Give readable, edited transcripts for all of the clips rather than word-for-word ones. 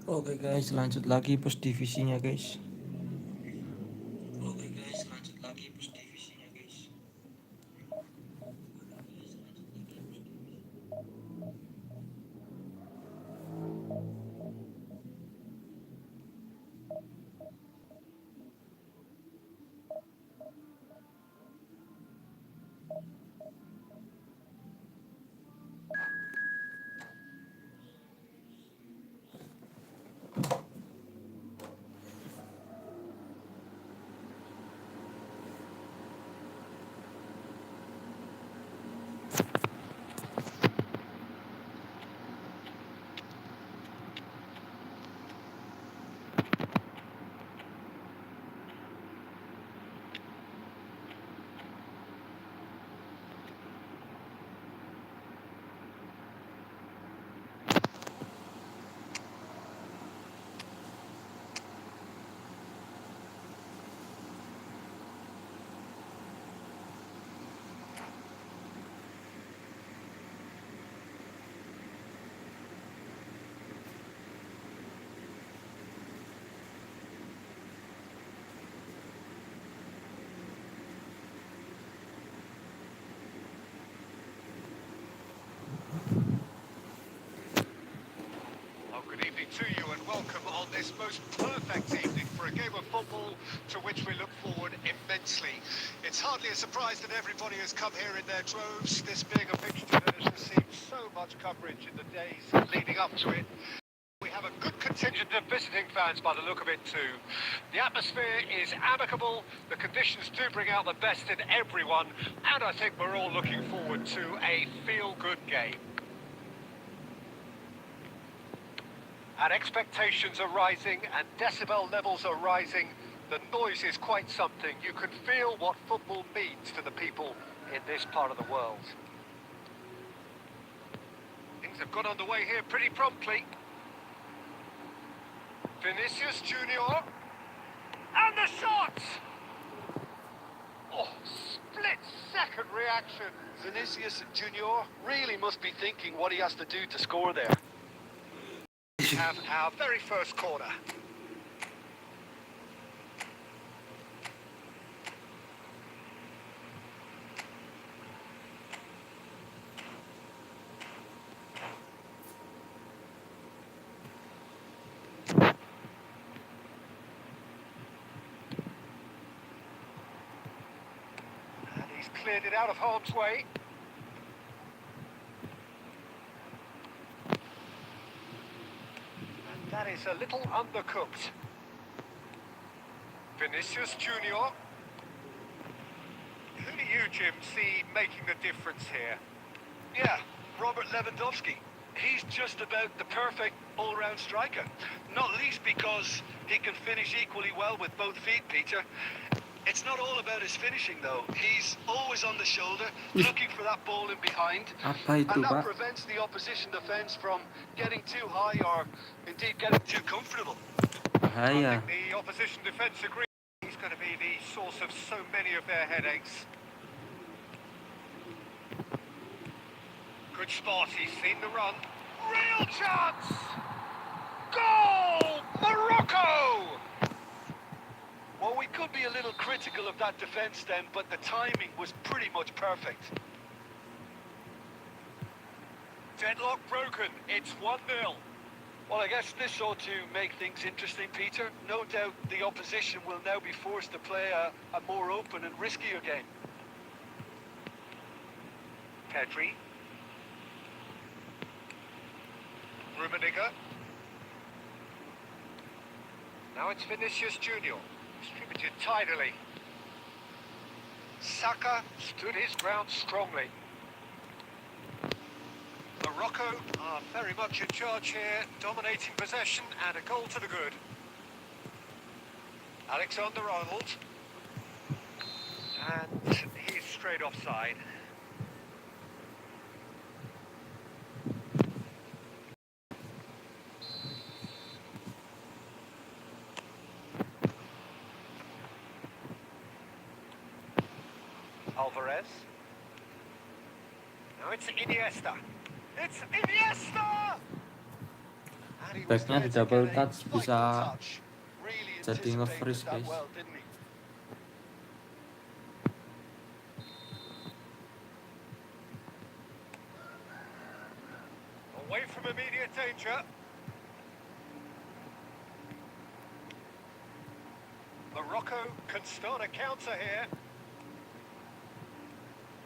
Oke guys, lanjut lagi pos divisinya guys. Well, good evening to you and welcome on this most perfect evening for a game of football to which we look forward immensely. It's hardly a surprise that everybody has come here in their droves, this being a fixture that has received so much coverage in the days leading up to it. We have a good contingent of visiting fans by the look of it too. The atmosphere is amicable, the conditions do bring out the best in everyone, and I think we're all looking forward to a feel-good game. And expectations are rising and decibel levels are rising. The noise is quite something. You can feel what football means to the people in this part of the world. Things have got underway here pretty promptly. Vinicius Junior. And the shot! Oh, split-second reaction. Vinicius Junior really must be thinking what he has to do to score there. We have our very first corner. And he's cleared it out of harm's way. That is a little undercooked. Vinicius Junior. Who do you, Jim, see making the difference here? Yeah, Robert Lewandowski. He's just about the perfect all-round striker. Not least because he can finish equally well with both feet, Peter. It's not all about his finishing, though. He's always on the shoulder, looking for that ball in behind. Apa itu, And that Pak? prevents the opposition defence from getting too high or, indeed, getting too comfortable. I Bahaya. think the opposition defence agrees. He's going to be the source of so many of their headaches. Good spot, he's seen the run. Real chance! Goal! Morocco! Well, we could be a little critical of that defence then, but the timing was pretty much perfect. Deadlock broken, it's 1-0. Well, I guess this ought to make things interesting, Peter. No doubt the opposition will now be forced to play a more open and riskier game. Pedri. Rummenigge. Now it's Vinicius Junior. Distributed tidily. Saka stood his ground strongly. Morocco are very much in charge here, dominating possession and a goal to the good. Alexander-Arnold. And he's straight offside. Alvarez. Now it's Iniesta. It's Iniesta! And he was Backnya there di to double get a touch bisa vital touch. Really jadi anticipated nge-freeze that guys. well, didn't he? Away from immediate danger. Morocco can start a counter here.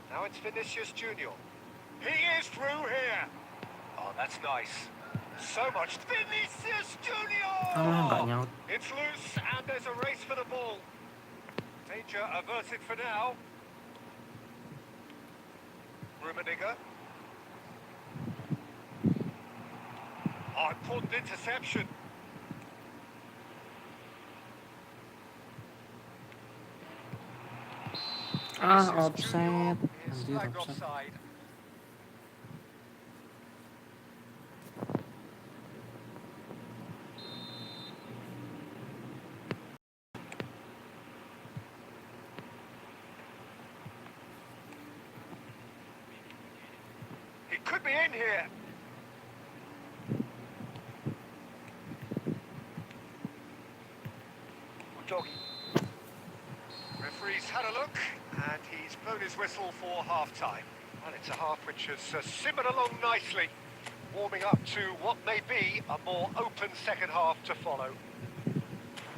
Now it's Vinicius Junior. He is through here. Oh, that's nice. So much. Vinicius Alah, nggak Junior! nyaut. It's loose and there's a race for the ball. Danger averted for now. Rummenigge. Oh, important interception. Ah, Vinicius offset. Junior is Anjir, flagged offset. offside. He could be in here. Doggy. Referee's had a look, and he's blown his whistle for half-time. And it's a half which has simmered along nicely, warming up to what may be a more open second half to follow.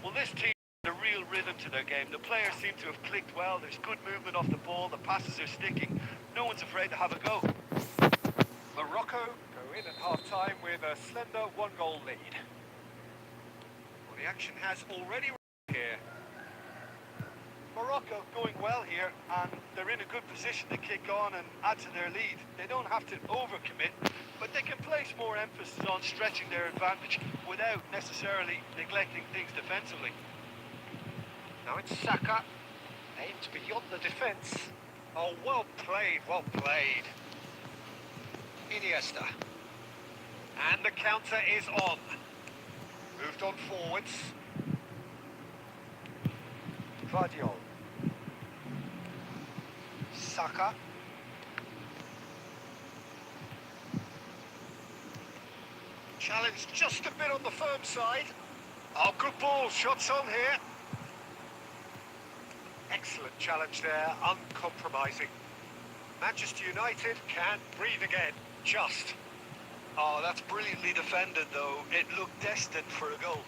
Well, this team has a real rhythm to their game. The players seem to have clicked well. There's good movement off the ball. The passes are sticking. No one's afraid to have a go. Morocco go in at half-time with a slender one-goal lead. Well, the action has already here. Morocco going well here, and they're in a good position to kick on and add to their lead. They don't have to overcommit, but they can place more emphasis on stretching their advantage without necessarily neglecting things defensively. Now it's Saka, aimed beyond the defence. Oh, well played, well played. Iniesta. And the counter is on. Moved on forwards. Guardiola. Saka. Challenge just a bit on the firm side. Oh, good ball, shots on here. Excellent challenge there, uncompromising. Manchester United can breathe again, just. Oh, that's brilliantly defended, though. It looked destined for a goal.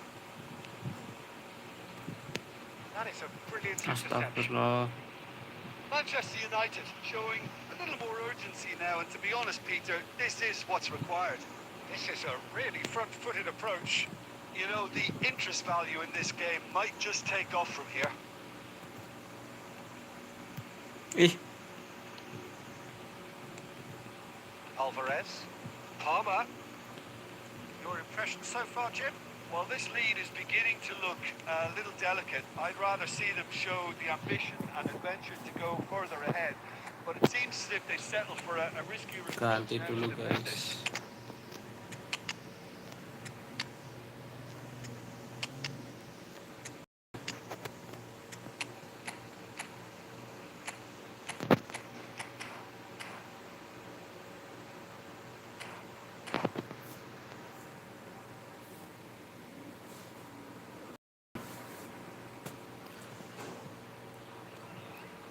That is a brilliant interception. Astagfirullah. Manchester United showing a little more urgency now, and to be honest, Peter, this is what's required. This is a really front-footed approach. You know, the interest value in this game might just take off from here. Ih, Alvarez. Palmer. Your impression so far, Jim? Well, this lead is beginning to look a little delicate. I'd rather see them show the ambition and adventure to go further ahead. But it seems as if they settled for a risky approach ganti now dulu to defend guys. this.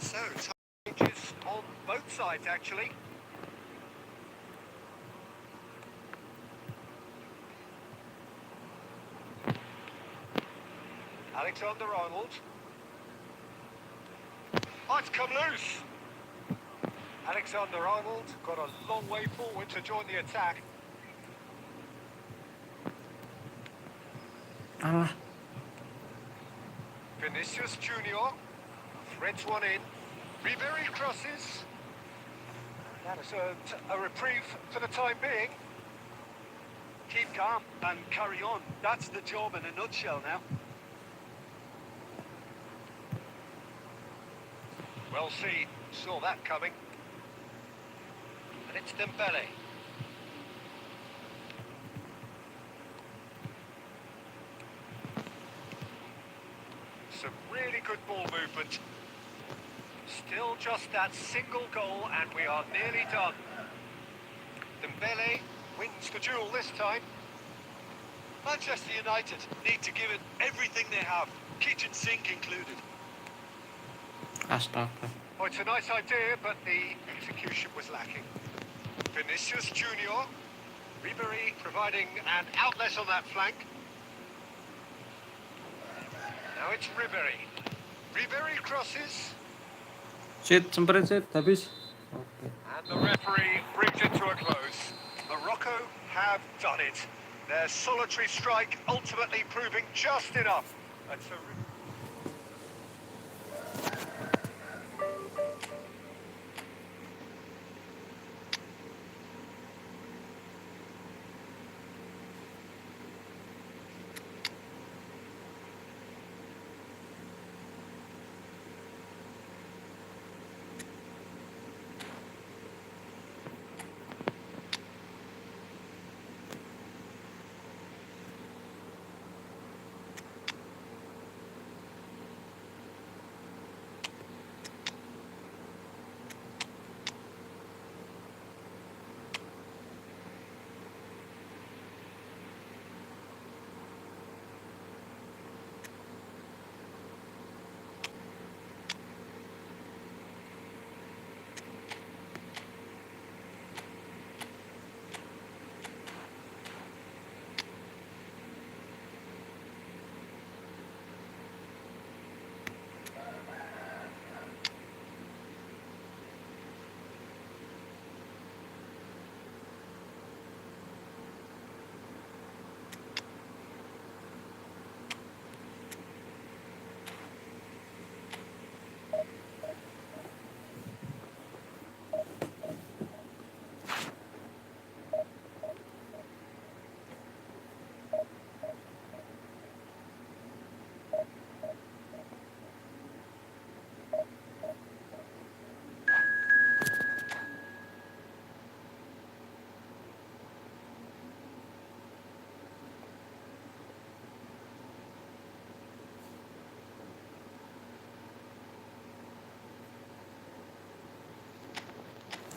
So, changes on both sides, actually. Alexander-Arnold. Oh, it's come loose. Alexander-Arnold got a long way forward to join the attack. Alah, Vinicius Junior threads one in. Ribery crosses. That is a reprieve for the time being. Keep calm and carry on. That's the job in a nutshell now. Well seen, saw that coming. And it's Dembele. Some really good ball movement. Still just that single goal and we are nearly done. Dembele wins the duel this time. Manchester United need to give it everything they have, kitchen sink included. Astaga. Oh, it's a nice idea, but the execution was lacking. Vinicius Junior. Ribery providing an outlet on that flank. Now it's Ribery. Ribery crosses. Shit, semperin shit, habis. Oke. And the referee brings it to a close. Morocco have done it. Their solitary strike ultimately proving just enough. That's a...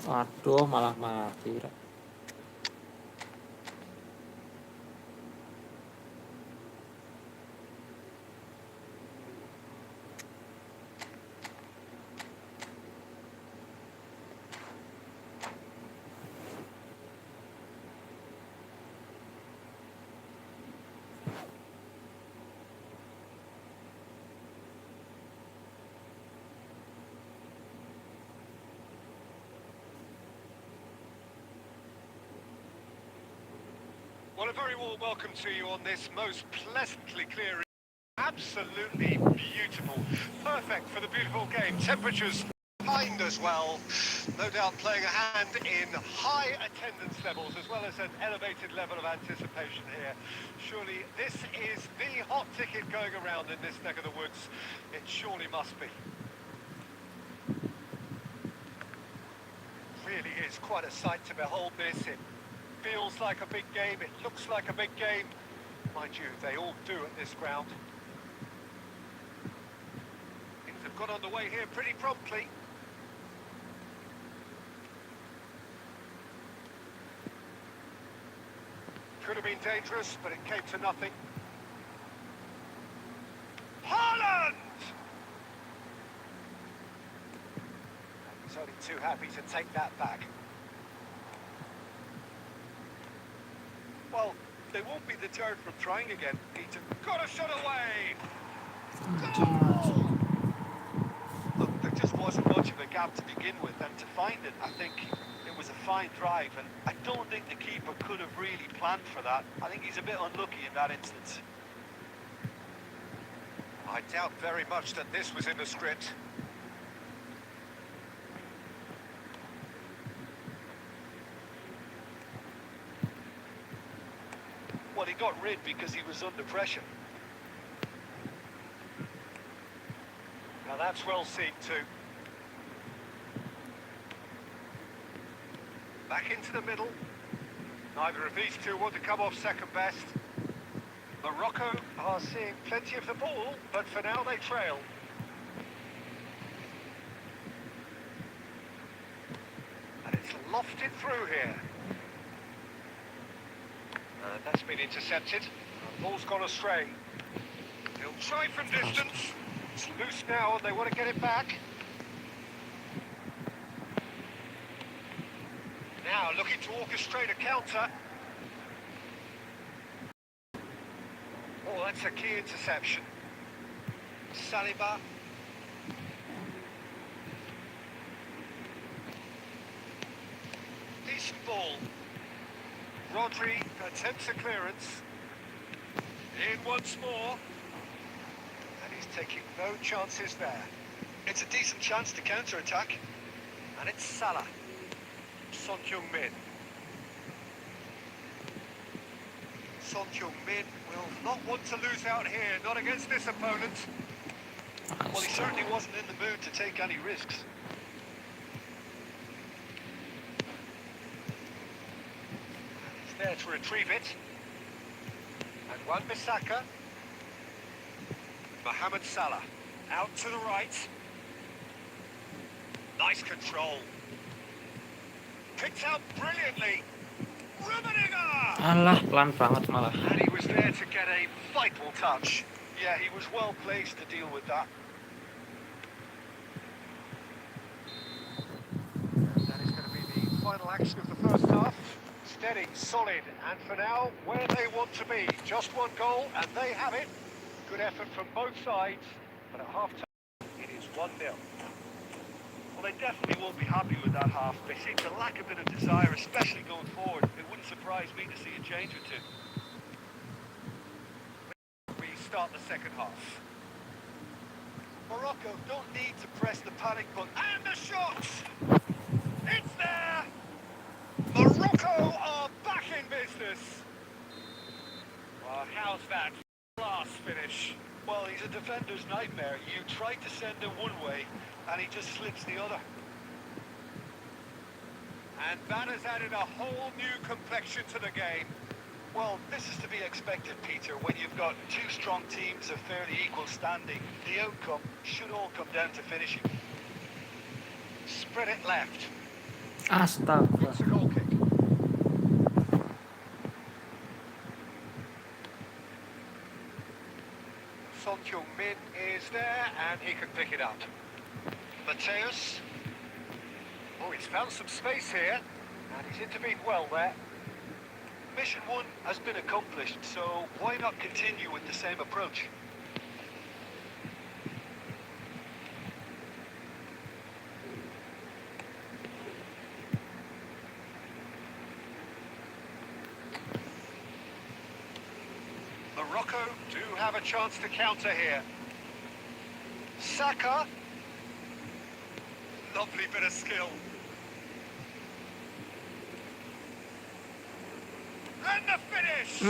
Waduh, malah mati. Well, a very warm welcome to you on this most pleasantly clear, absolutely beautiful, perfect for the beautiful game. Temperatures kind as well, no doubt playing a hand in high attendance levels as well as an elevated level of anticipation here. Surely this is the hot ticket going around in this neck of the woods. It surely must be. Really is quite a sight to behold this. It feels like a big game, it looks like a big game. Mind you, they all do at this ground. Things have got underway here pretty promptly. Could have been dangerous, but it came to nothing. Haaland! He's only too happy to take that back. Well, they won't be deterred from trying again, Peter. Got a shot away! Goal! Look, there just wasn't much of a gap to begin with, and to find it, I think it was a fine drive, and I don't think the keeper could have really planned for that. I think he's a bit unlucky in that instance. I doubt very much that this was in the script. Well, he got rid because he was under pressure. Now that's well seen too. Back into the middle. Neither of these two want to come off second best. Morocco are seeing plenty of the ball, but for now they trail. And it's lofted through here. That's been intercepted. Ball's gone astray. He'll try from distance. It's loose now and they want to get it back. Now looking to orchestrate a counter. Oh, that's a key interception. Saliba. Decent ball. Rodri attempts a clearance. In once more. And he's taking no chances there. It's a decent chance to counter-attack. And it's Salah. Son Heung-min. Son Heung-min will not want to lose out here, not against this opponent. Well, he certainly wasn't in the mood to take any risks. He's there to retrieve it. And Wan-Bissaka. Mohamed Salah. Out to the right. Nice control. Picked out brilliantly. Rummenigge! Alah, pelan banget malah. And he was there to get a vital touch. Yeah, he was well placed to deal with that. That is going to be the final action of the first half. Steady, solid, and for now, where they want to be. Just one goal, and they have it. Good effort from both sides, but at half-time, it is 1-0. Well, they definitely won't be happy with that half. They seem to lack a bit of desire, especially going forward. It wouldn't surprise me to see a change or two. We start the second half. Morocco don't need to press the panic button. And the shot! It's there! Morocco are back in business. Well, how's that class finish? Well, he's a defender's nightmare. You try to send him one way, and he just slips the other. And that has added a whole new complexion to the game. Well, this is to be expected, Peter. When you've got two strong teams of fairly equal standing, the outcome should all come down to finishing. Spread it left. Astaga. It's a goal kick. Son Heung-min is there, and he can pick it up. Mateus. Oh, he's found some space here, and he's intervened well there. Mission 1 has been accomplished, so why not continue with the same approach? Morocco do have a chance to counter here. Saka. Lovely bit of skill. And the finish!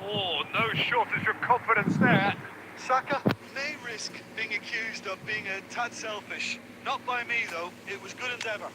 Oh, no shortage of confidence there. Saka may risk being accused of being a tad selfish. Not by me, though. It was good as ever.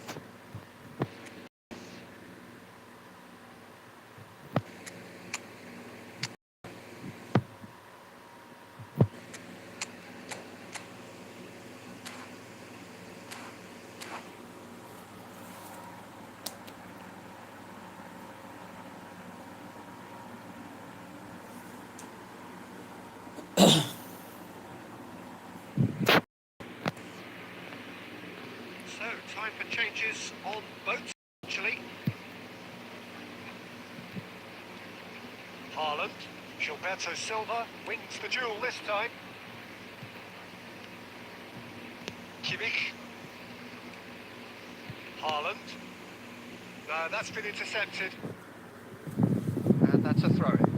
So, time for changes on both, actually. Haaland. Gilberto Silva wins the duel this time. Kimmich. Haaland. That's been intercepted. And that's a throw-in.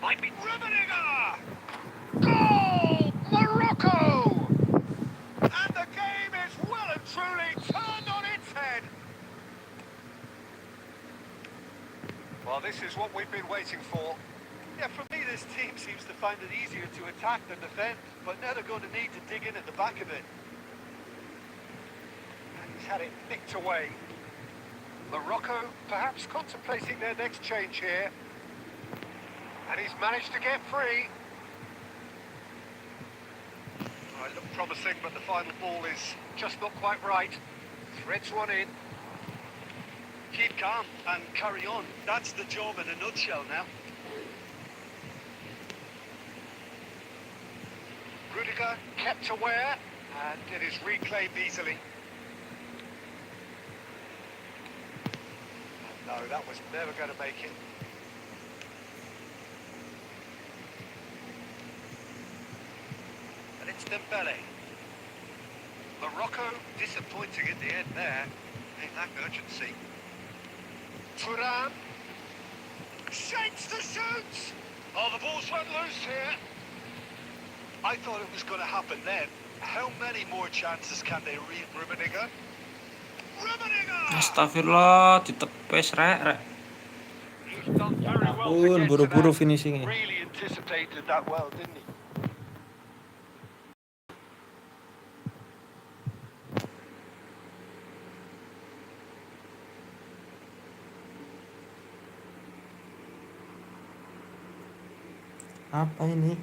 Might be Rummenigge! Goal! Morocco! And the game is well and truly turned on its head. Well, this is what we've been waiting for. Yeah, for me, this team seems to find it easier to attack than defend, but now they're going to need to dig in at the back of it. And he's had it nicked away. Morocco perhaps contemplating their next change here. And he's managed to get free. Right, look promising, but the final ball is just not quite right. Threads one in. Keep calm and carry on. That's the job in a nutshell now. Rudiger kept aware, and it is reclaimed easily. No, that was never going to make it. And it's Dembele. Morocco disappointing in the end there. Ain't that urgency. Turan shapes the shoot. Oh, the ball's run loose here. I thought it was going to happen then. How many more chances can they read Rummenigge? Rummenigge! Astagfirullah, ditepes rek. He's done very well to Ampun, get to buru-buru that. finishingnya. Really anticipated that well, didn't he? Apa ini?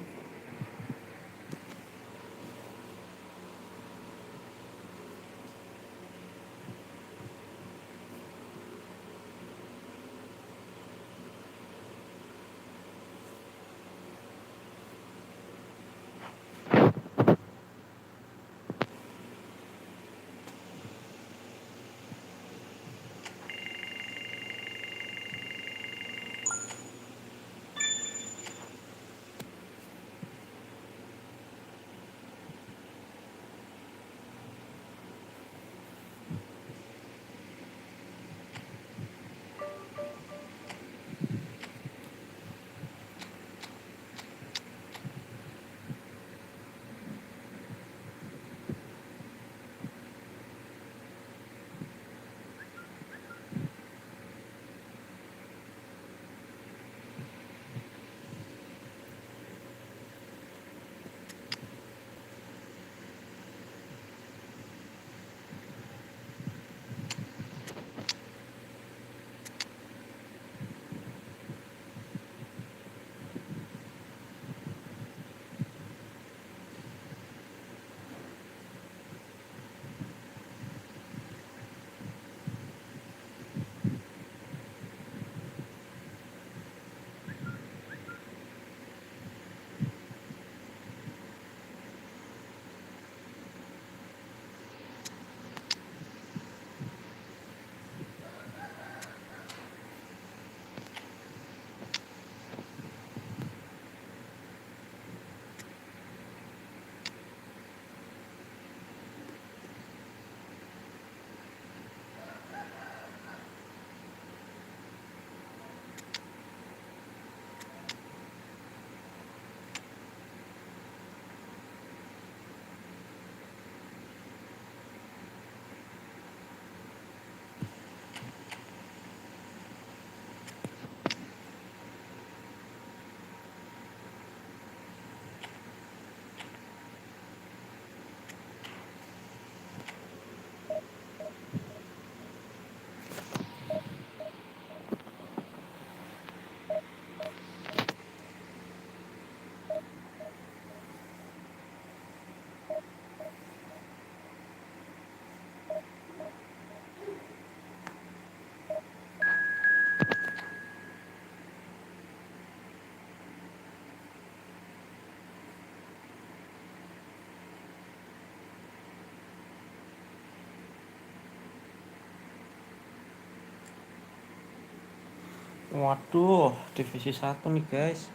Waduh, divisi 1 nih guys.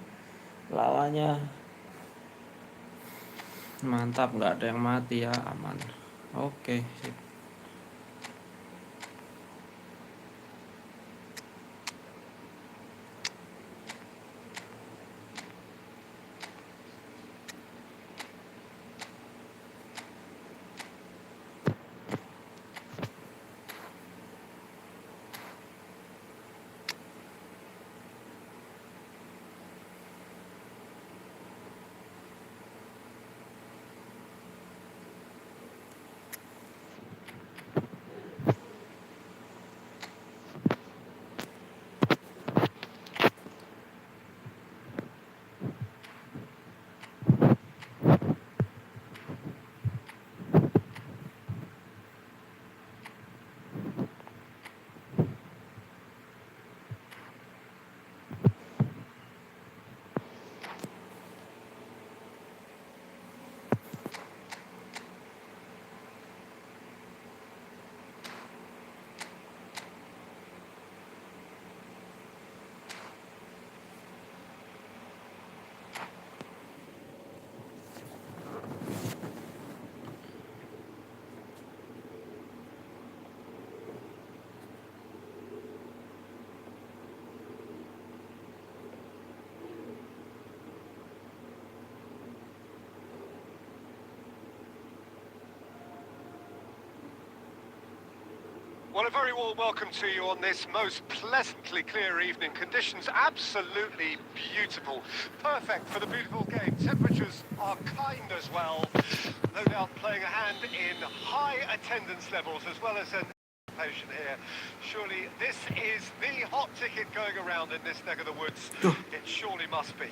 Lawannya mantap, nggak ada yang mati ya, aman. Oke, sip. Well, a very warm welcome to you on this most pleasantly clear evening. Conditions absolutely beautiful. Perfect for the beautiful game. Temperatures are kind as well. No doubt playing a hand in high attendance levels as well as anticipation here. Surely this is the hot ticket going around in this neck of the woods. It surely must be.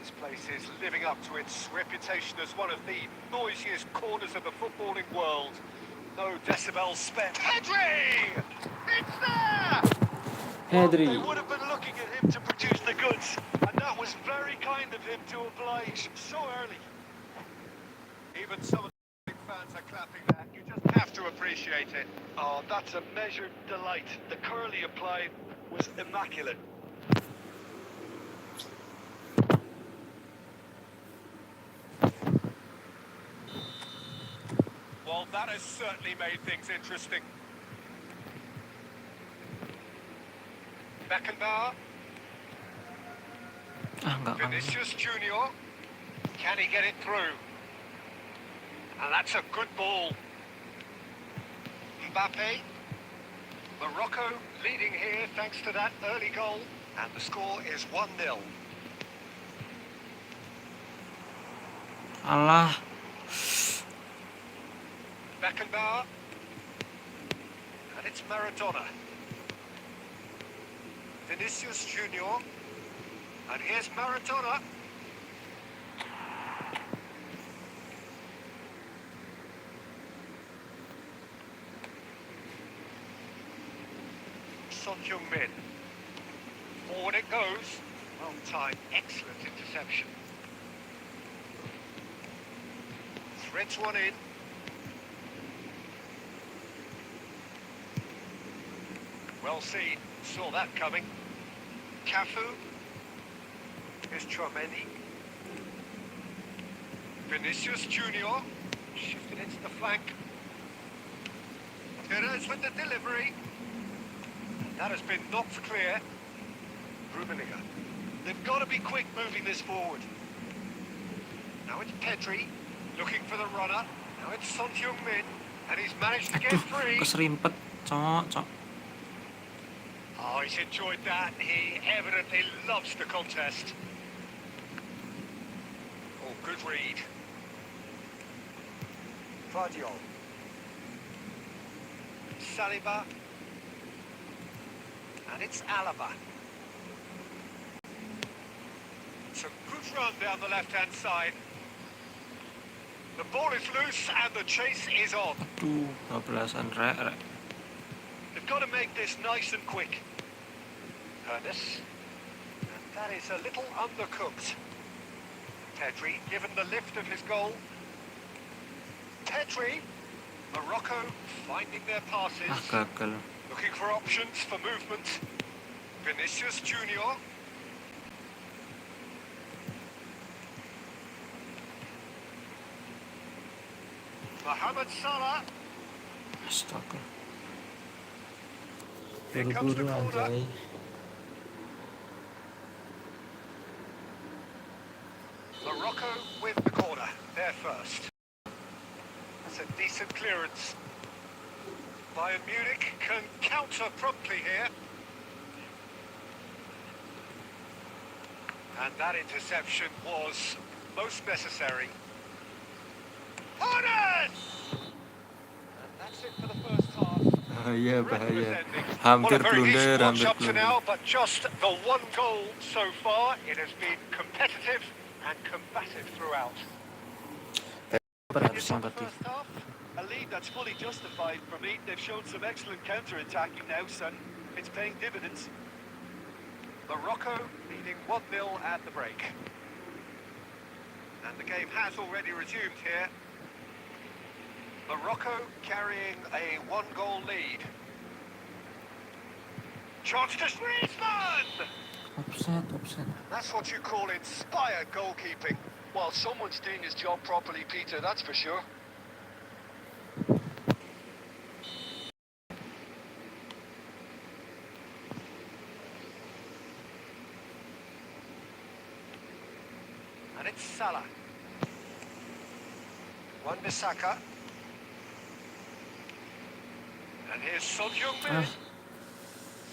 This place is living up to its reputation as one of the noisiest corners of the footballing world. No decibels spent. Pedri! It's there! Well, they Pedri. would have been looking at him to produce the goods, and that was very kind of him to oblige so early. Even some of the fans are clapping that. You just have to appreciate it. Oh, that's a measured delight. The curl he applied was immaculate. Well, that has certainly made things interesting. Beckenbauer. Enggak kan. Vinicius Junior. Can he get it through? And that's a good ball. Mbappe. Morocco leading here thanks to that early goal. And the score is 1-0. Alah. Beckenbauer. And it's Maradona. Vinicius Junior. And here's Maradona. Son Heung-min. Forward it goes. Well timed, excellent interception. Threads one in. Well seen, saw that coming. Cafu. Here's Chouameni. Vinicius Junior. Shifted into the flank. Perez with the delivery. That has been knocked clear. Rummenigge. They've got to be quick moving this forward. Now it's Pedri, looking for the runner. Now it's Son Heung-min, and he's managed to get free. Keserimpet, cok. Oh, he's enjoyed that. He evidently loves the contest. Oh, good read. Vardiol. Saliba. And it's Alaba. It's a good run down the left-hand side. The ball is loose and the chase is on. Aduh, 12-an rek. They've got to make this nice and quick. Ernest. And that is a little undercooked. Pedri, given the lift of his goal. Pedri. Morocco finding their passes. Gagal. Looking for options for movement. Vinicius Junior. Mohamed Salah. Astaga. Here comes the Buru-buru corner. anjay. Morocco with the corner. They're first. That's a decent clearance. Bayern Munich can counter promptly here. And that interception was most necessary. Honest! And that's it for the first half. Bahaya. Record-ending. Hampir Well, a very blunder, decent watch hampir up to blunder. now, but just the one goal so far. It has been competitive and combative throughout. Harus yang tadi. First half, a lead that's fully justified for me. They've shown some excellent counter-attacking now, son. It's paying dividends. Morocco leading 1-0 at the break. And the game has already resumed here. Morocco carrying a one-goal lead. Chance to Griezmann! Offset. That's what you call inspired goalkeeping. Well, someone's doing his job properly, Peter, that's for sure. And it's Salah. Wan-Bissaka. And here's Son Heung-min. Ah,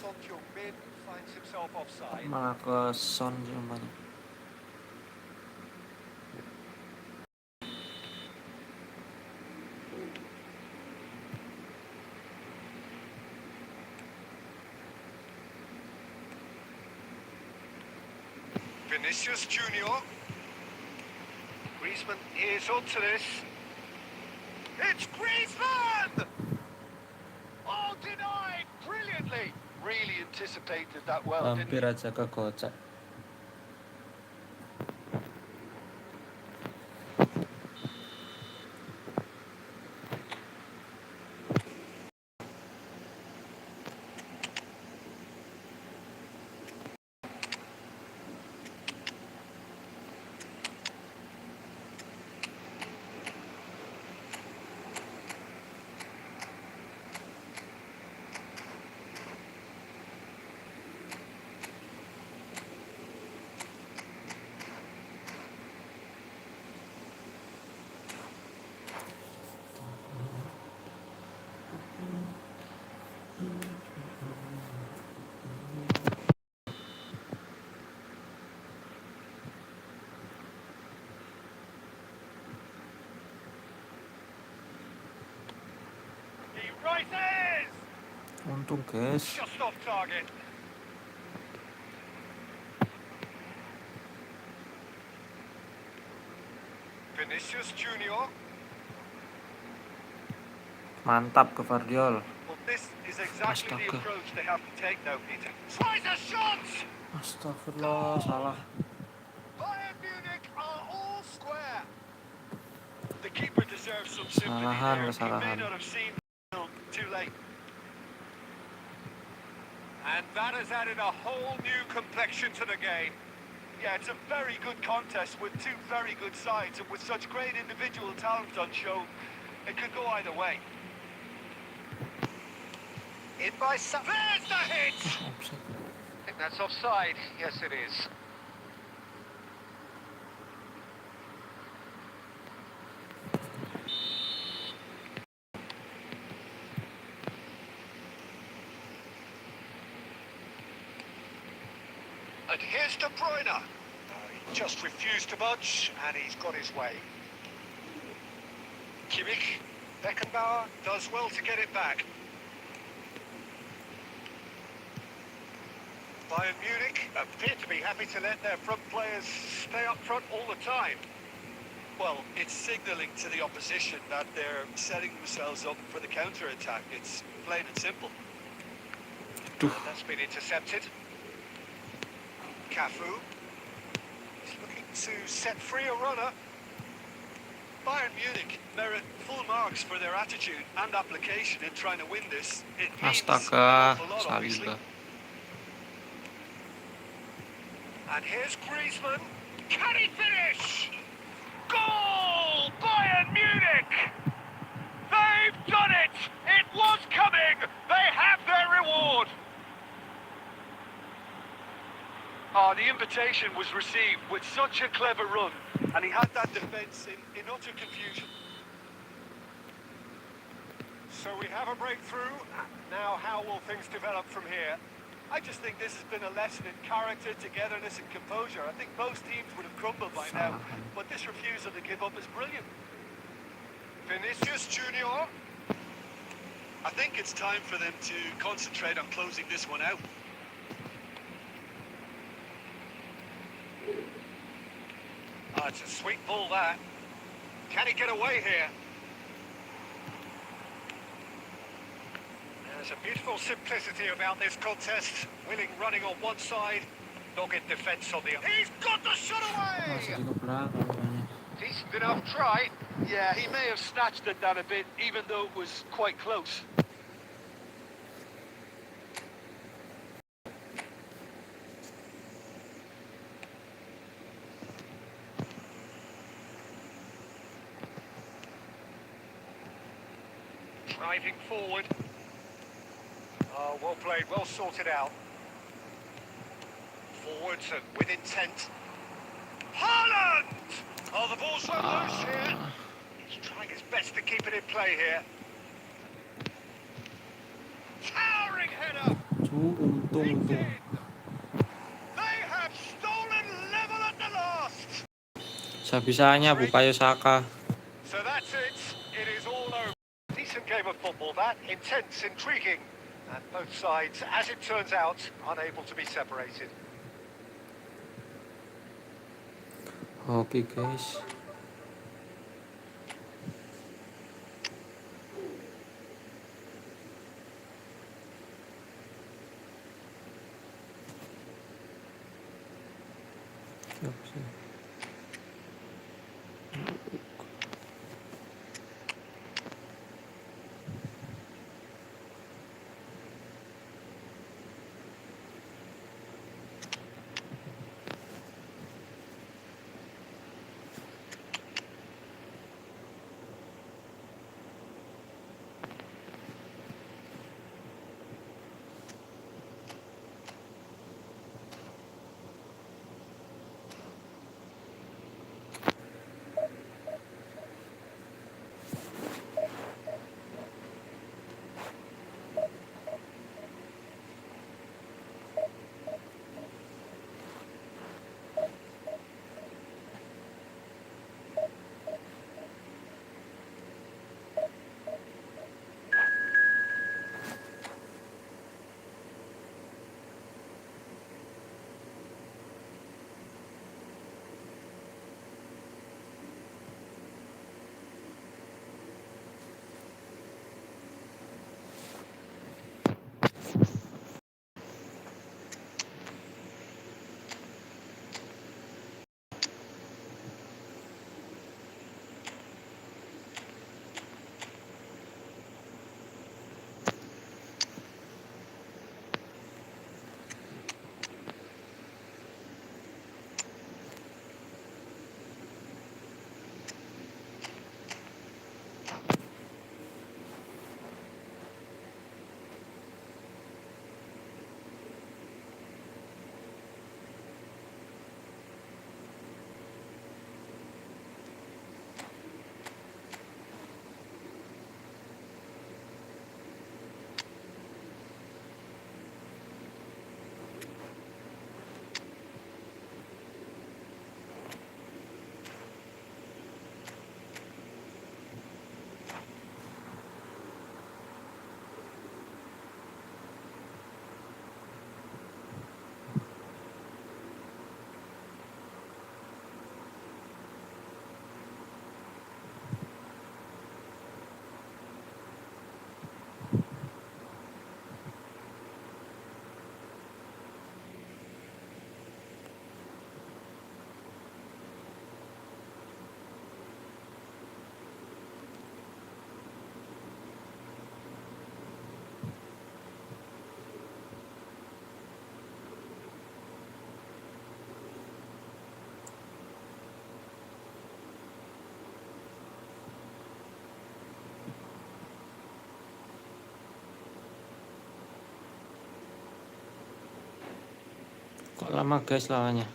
Son Heung-min finds himself offside. malah ke Son namanya. Vinicius Junior. Griezmann is onto this. It's Griezmann! Oh, denied brilliantly. Really anticipated that well, didn't he? Hampir aja kegocek. He rises! Untung guys. Just off target. Vinicius Junior. Mantap ke Vardiol. Well, this is exactly the Astaga. approach they have to take now, Peter. Tries a shot! Astagfirullah, salah. Bayern Munich are all square. The keeper deserves some sympathy Kesalahan, there. He may kesalahan. not have seen it too late. And that has added a whole new complexion to the game. Yeah, it's a very good contest with two very good sides, and with such great individual talent on show, it could go either way. In by there's the hit! Offside. I think that's offside. Yes, it is. And here's De Bruyne. He just refused to budge, and he's got his way. Kimmich, Beckenbauer does well to get it back. Bayern Munich appear to be happy to let their front players stay up front all the time. Well, it's signalling to the opposition that they're setting themselves up for the counter-attack. It's plain and simple. And that's been intercepted. Cafu is looking to set free a runner. Bayern Munich merit full marks for their attitude and application in trying to win this. It means an Astaga, awful lot, obviously. Saliba. And here's Griezmann. Can he finish? Goal! Bayern Munich! They've done it! It was coming! They have their reward! The invitation was received with such a clever run, and he had that defence in utter confusion. So we have a breakthrough. Now how will things develop from here? I just think this has been a lesson in character, togetherness and composure. I think most teams would have crumbled by now, but this refusal to give up is brilliant. Vinicius Junior. I think it's time for them to concentrate on closing this one out. It's a sweet ball, that. Can he get away here? There's a beautiful simplicity about this contest. Willing running on one side, dogged defence on the other. He's got the shot Masih away! di belakang namanya. Decent enough try. Yeah, he may have snatched it down a bit, even though it was quite close. Driving forward. Oh, well played, well sorted out. Forwards and with intent. Haaland! Oh, the ball's run loose here. He's trying his best to keep it in play here. Untung. They have stolen level at the last. Bisa-bisanya Bukayo Saka. So that's it. It is all over. Decent game of football, that. Intense, intriguing. And both sides, as it turns out, unable to be separated. Oke guys. Kok lama guys lawannya?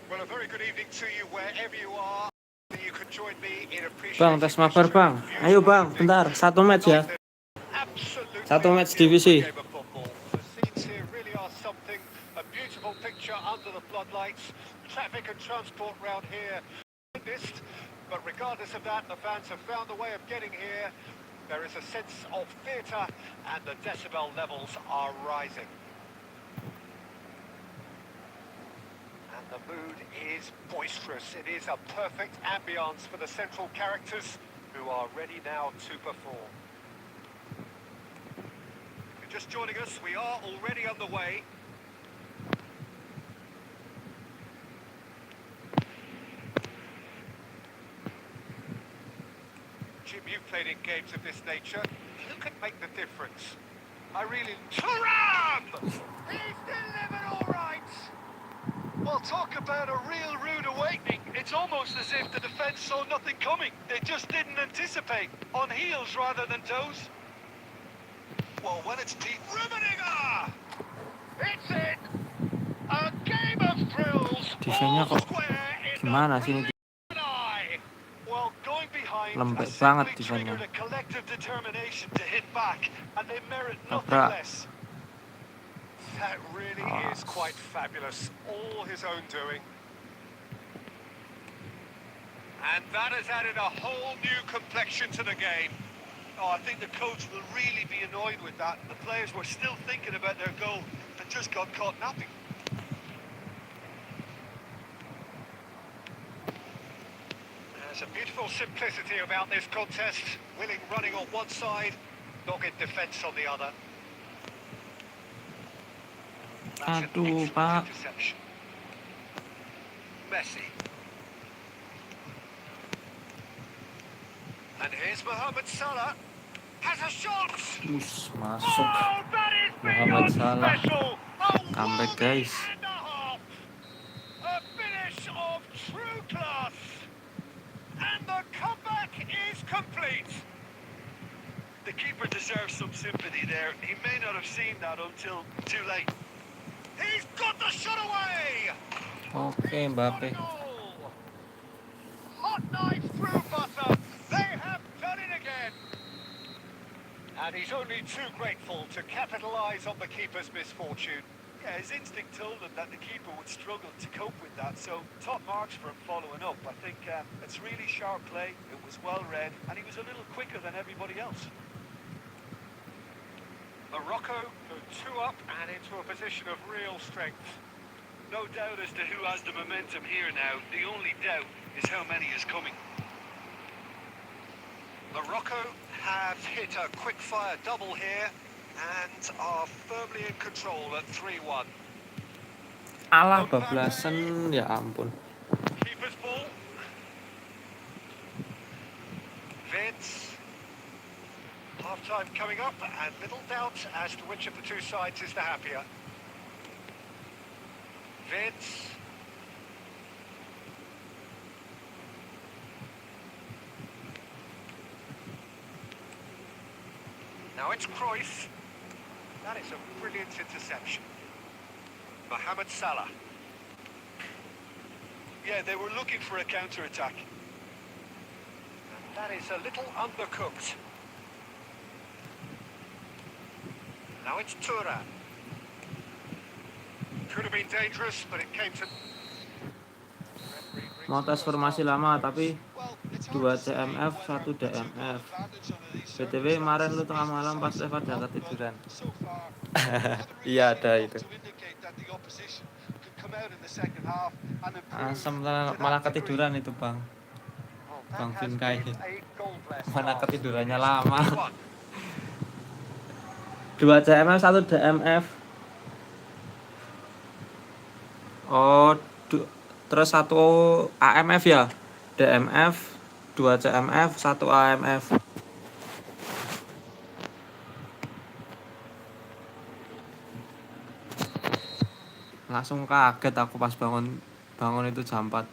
Well, a very good evening to you wherever you are. You can join me in Bang, appreciating tes this mabar bang. beautiful Ayo bang, evening. bentar. Satu match ya. Absolutely Satu match ideal for a divisi. game of football. The scenes here really are something. A beautiful picture under the floodlights. Traffic and transport round here witnessed. But regardless of that, the fans have found a way of getting here. There is a sense of theatre and the decibel levels are rising. And the mood is boisterous. It is a perfect ambience for the central characters who are ready now to perform. just joining us, we are already underway. Jim, you've played in games of this nature. Who can make the difference? I really... Turam! He's delivered all right! Well, talk about a real rude awakening. It's almost as if the defence saw nothing coming. They just didn't anticipate. On heels rather than toes. Well, when it's deep... Rummenigge! It's it! A game of thrills! Defense-nya All kok square in gimana the sih ini? blink of an eye. Well, going behind Lembek has banget simply defense-nya. triggered a collective determination to hit back, and they merit nothing Nabrak. less. That really is quite fabulous. All his own doing. And that has added a whole new complexion to the game. Oh, I think the coach will really be annoyed with that. The players were still thinking about their goal and just got caught napping. There's a beautiful simplicity about this contest. Willing running on one side, dogged defence on the other. That's an Aduh, excellent Pak. interception. Messi. And here's Mohamed Salah. Has a shot! Masuk. Oh, that is Mohamed beyond Salah. special! A Comeback, worldie guys. and a half! A finish of true class! And the comeback is complete! The keeper deserves some sympathy there. He may not have seen that until too late. He's got the shot away! Oke, Mbappe. Hot knife through butter. They have done it again. And he's only too grateful to capitalise on the keeper's misfortune. Yeah, his instinct told him that the keeper would struggle to cope with that, so top marks for him following up. I think it's really sharp play, it was well read, and he was a little quicker than everybody else. Morocco go 2 up and into a position of real strength. No doubt as to who has the momentum here now. The only doubt is how many is coming. Morocco have hit a quick-fire double here and are firmly in control at 3-1. Alah, bablasan, ya ampun. Keeper's ball. Vince. Half-time coming up and little doubt as to which of the two sides is the happier. Vince. Now it's Cruyff. That is a brilliant interception. Mohamed Salah. Yeah, they were looking for a counter-attack. And that is a little undercooked. Now it's Thuram. Could have been dangerous, but it came to... Mau tes formasi lama tapi 2 CMF 1 DMF. BTW kemarin lu tengah malam pas Eva ada ketiduran. Iya ada itu. Asam malah ketiduran itu Bang Vinkai. Mana ketidurannya lama. 2 CMF 1 DMF. Oh, terus 1 AMF ya. DMF, 2 CMF, 1 AMF. Langsung kaget aku pas bangun itu jam 4.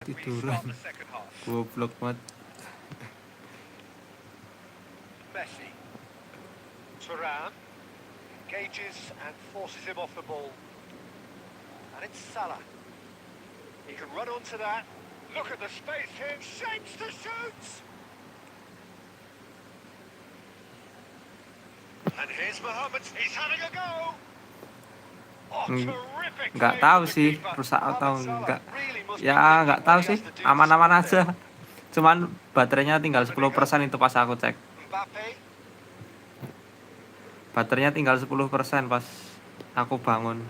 Tiduran. Goblok banget. Messi. Thuram engages and forces him off the ball. And it's Salah. He can run onto that. Look at the space here. Shapes to shoot. And here's Mohamed. He's having a go. Oh, terrific. Nggak tahu sih rusak atau enggak. Ya nggak tahu sih. Aman-aman aja. Cuman baterainya tinggal 10% itu pas aku cek. Baterainya tinggal 10% pas aku bangun.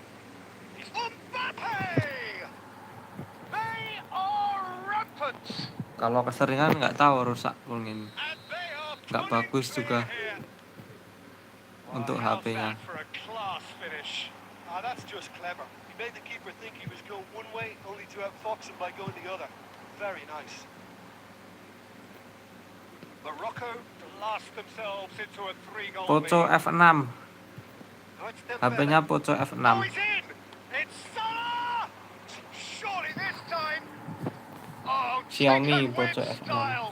Kalau keseringan nggak tahu rusak pun ini. Nggak bagus juga. untuk How's HP-nya. that for a class finish? That's just clever. He made the keeper think he was going one way, only to outfox him by going the other. Very nice. Morocco blast themselves into a 3-goal Poco lead. F6. Now it's Dembele. HP-nya Poco Oh, F6. he's in! It's Salah! Surely this time. Oh, Xiaomi chicken Poco win F6. style.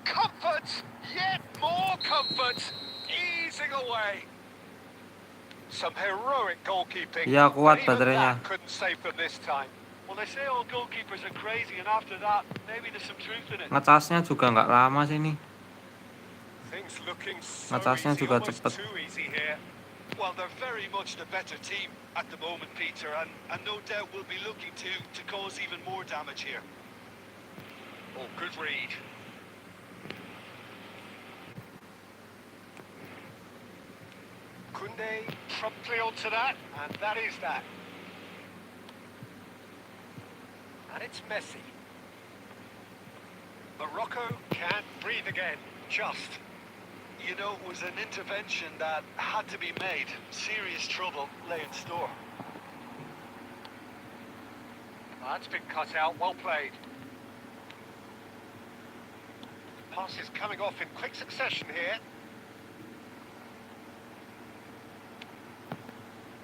Comfort, yet more comfort, easing away. Some heroic goalkeeping. Iya, kuat but even baterainya. that couldn't save them this time. Well, they say all goalkeepers are crazy, and after that, maybe there's some truth in it. Ngecasnya juga nggak lama sih nih. Things looking so Ngecasnya easy, juga almost cepet. too easy here. Well, they're very much the better team at the moment, Peter, and no doubt will be looking to cause even more damage here. Oh, good read. Kunde promptly onto that, and that is that. And it's Messi. Morocco can't breathe again, just. You know, it was an intervention that had to be made. Serious trouble lay in store. That's been cut out, well played. Passes coming off in quick succession here.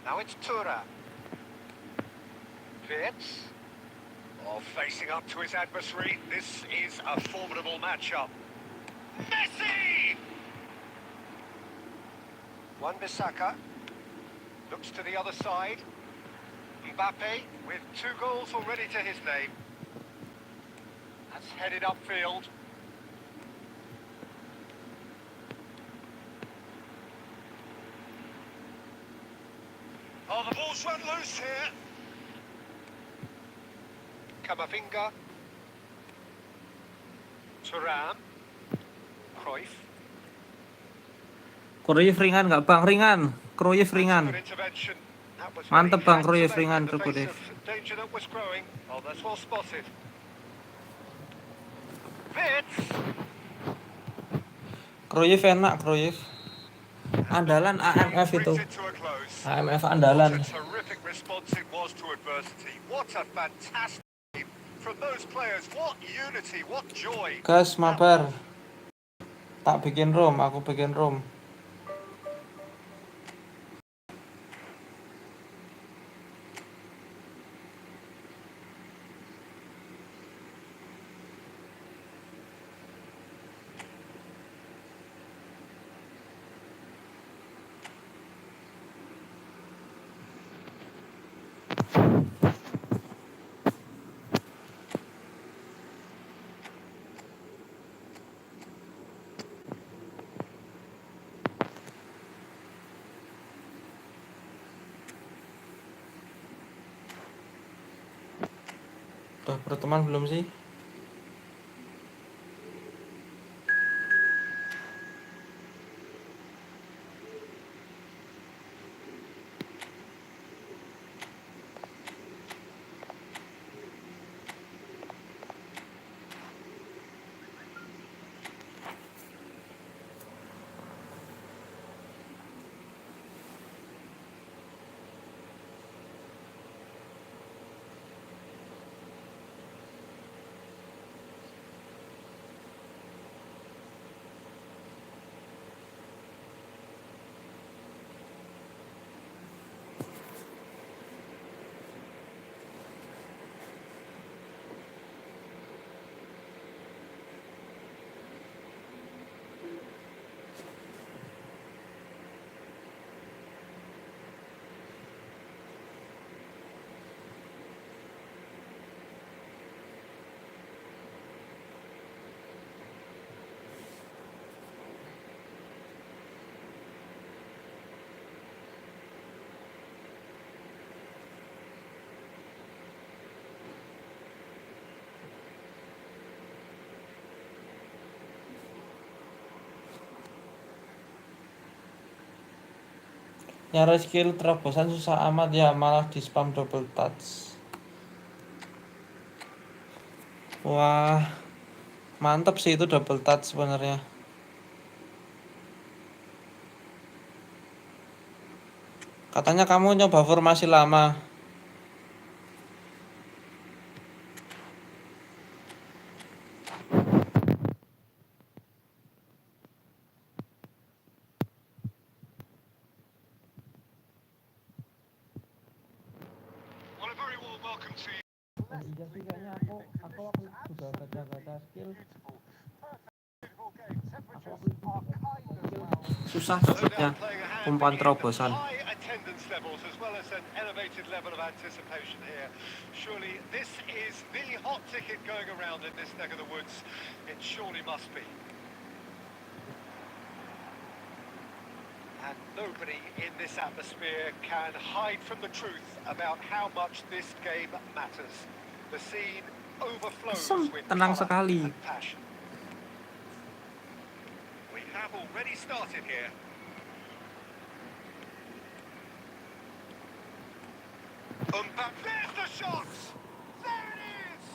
Now it's Tura. Fitz. Oh, facing up to his adversary. This is a formidable matchup. Messi! Wan-Bissaka looks to the other side. Mbappe with 2 goals already to his name. That's headed upfield. Oh, the ball's run loose here. Kamavinga. Thuram. Cruyff. Cruyff ringan nggak bang? Ringan. Cruyff That's a ringan. good intervention. That was what Mantep he bang, had to Cruyff make ringan in the face Cruyff. of danger that was growing. Oh, that's well spotted. Fitz. Cruyff enak, Cruyff. Andalan AMF itu. Brings it to a close. AMF What andalan. a terrific response it was to adversity. What a fantastic game from those players. What unity, what joy. Gas mabar. Tak bikin room, aku bikin room. Udah berteman belum sih? Nyari skill terobosan susah amat ya, malah di spam double touch. Wah, mantep sih itu double touch sebenarnya. Katanya kamu nyoba formasi lama. Well, a very warm welcome to you. Iya sih kayaknya aku waktu itu juga baca skill. Susah No doubt dapetnya playing a hand umpan in terobosan. high attendance levels as well as an elevated level of anticipation here. Surely this is the hot ticket going around in this neck of the woods. It surely must be. And nobody in this atmosphere can hide from the truth about how much this game matters. The scene overflows with Tenang colour sekali. and passion. We have already started here. There's the shot! There it is!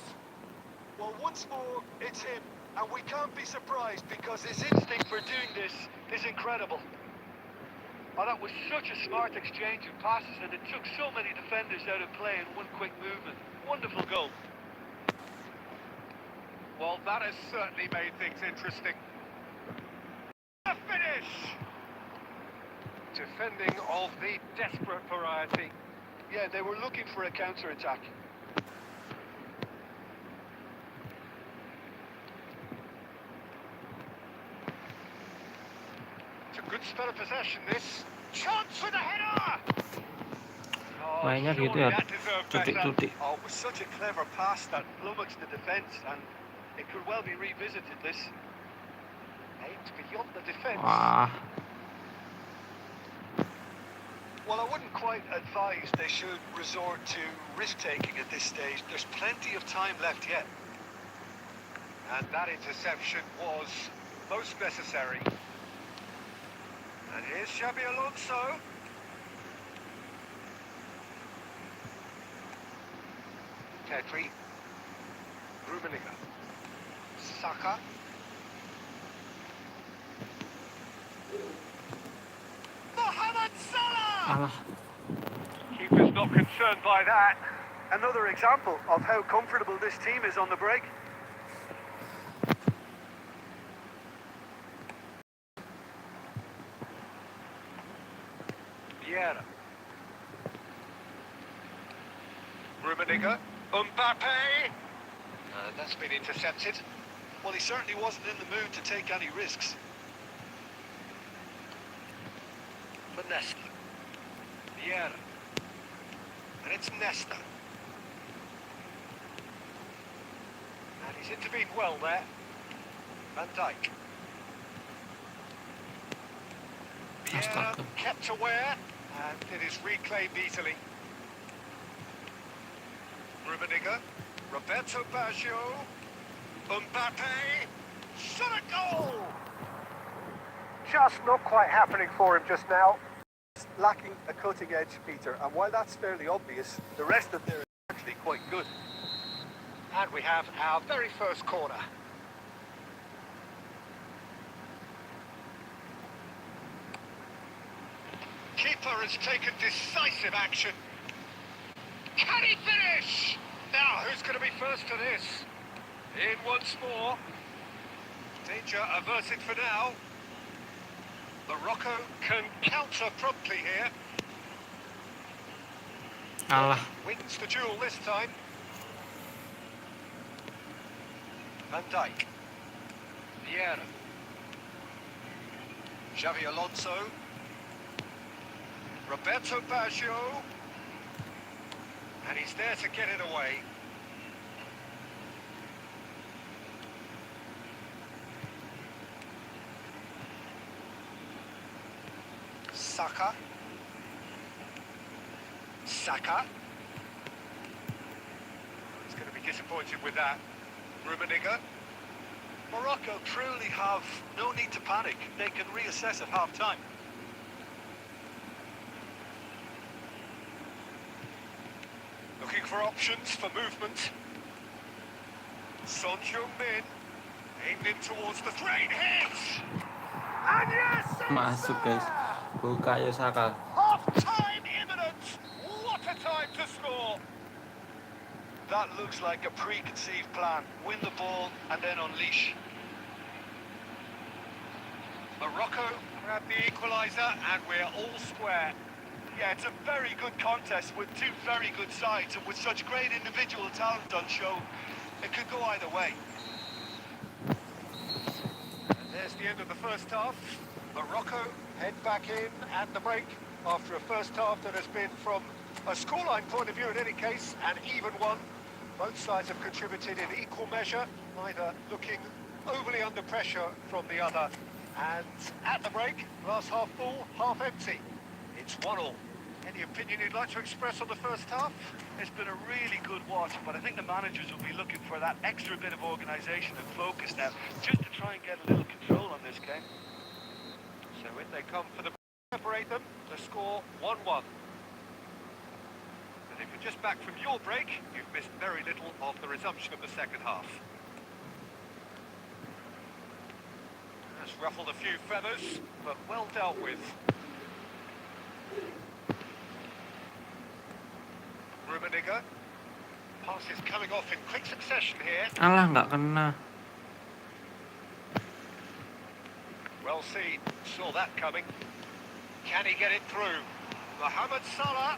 Well, once more, it's him. And we can't be surprised because his instinct for doing this is incredible. Oh, that was such a smart exchange of passes, and it took so many defenders out of play in one quick movement. Wonderful goal. Well, that has certainly made things interesting. The finish! Defending of the desperate variety. Yeah, they were looking for a counter-attack. It's a good spell of possession, this. Chance for the header! Mainnya gitu surely ya, that deserved cutik-cutik. Oh, it was such a clever pass that flummoxed the defence, and it could well be revisited, this. Aimed beyond the defence. Wah, Well, I wouldn't quite advise they should resort to risk-taking at this stage. There's plenty of time left yet. And that interception was most necessary. And here's Xabi Alonso. Petri. Rummenigge. Saka. Mohamed Salah! alah. Keeper's not concerned by that. Another example of how comfortable this team is on the break. Vieira. Rummenigge. Mbappe. That's been intercepted. Well, he certainly wasn't in the mood to take any risks. For Nesta. Vieira. And it's Nesta. And he's intervened well there. Van Dijk. Vieira Astaga. kept aware, and it is reclaimed easily. Rummenigge, Roberto Baggio, Mbappe, shot a goal! Just not quite happening for him just now. Lacking a cutting edge, Peter, and while that's fairly obvious, the rest of there is actually quite good. And we have our very first corner. Keeper has taken decisive action. Can he finish? Now, who's going to be first to this? In once more. Danger averted for now. Morocco can counter promptly here. Alah. Wins the duel this time. Van Dijk. Vieira. Xavi Alonso. Roberto Baggio. And he's there to get it away. Saka. Saka. He's going to be disappointed with that. Rummenigge. Morocco truly have no need to panic. They can reassess at half-time. Looking for options for movement. Son Heung-min aimed in towards the great hit. And yes, Masuk guys. Bukayo Saka. half-time to score. That looks like a preconceived plan. Win the ball and then unleash. Morocco grab the equaliser and we're all square. Yeah, it's a very good contest with two very good sides, and with such great individual talent on show, it could go either way. And there's the end of the first half. Morocco head back in at the break after a first half that has been, from a scoreline point of view in any case, an even one. Both sides have contributed in equal measure, neither looking overly under pressure from the other. And at the break, glass half full, half empty. It's 1-1. Any opinion you'd like to express on the first half? It's been a really good watch, but I think the managers will be looking for that extra bit of organisation and focus now, just to try and get a little control on this game. So in they come for the separate them, the score 1-1. And if you're just back from your break, you've missed very little of the resumption of the second half. That's ruffled a few feathers, but well dealt with. Rummenigge. Passes coming off in quick succession here. Alah, nggak kena. Well seen. Saw that coming. Can he get it through? Mohamed Salah.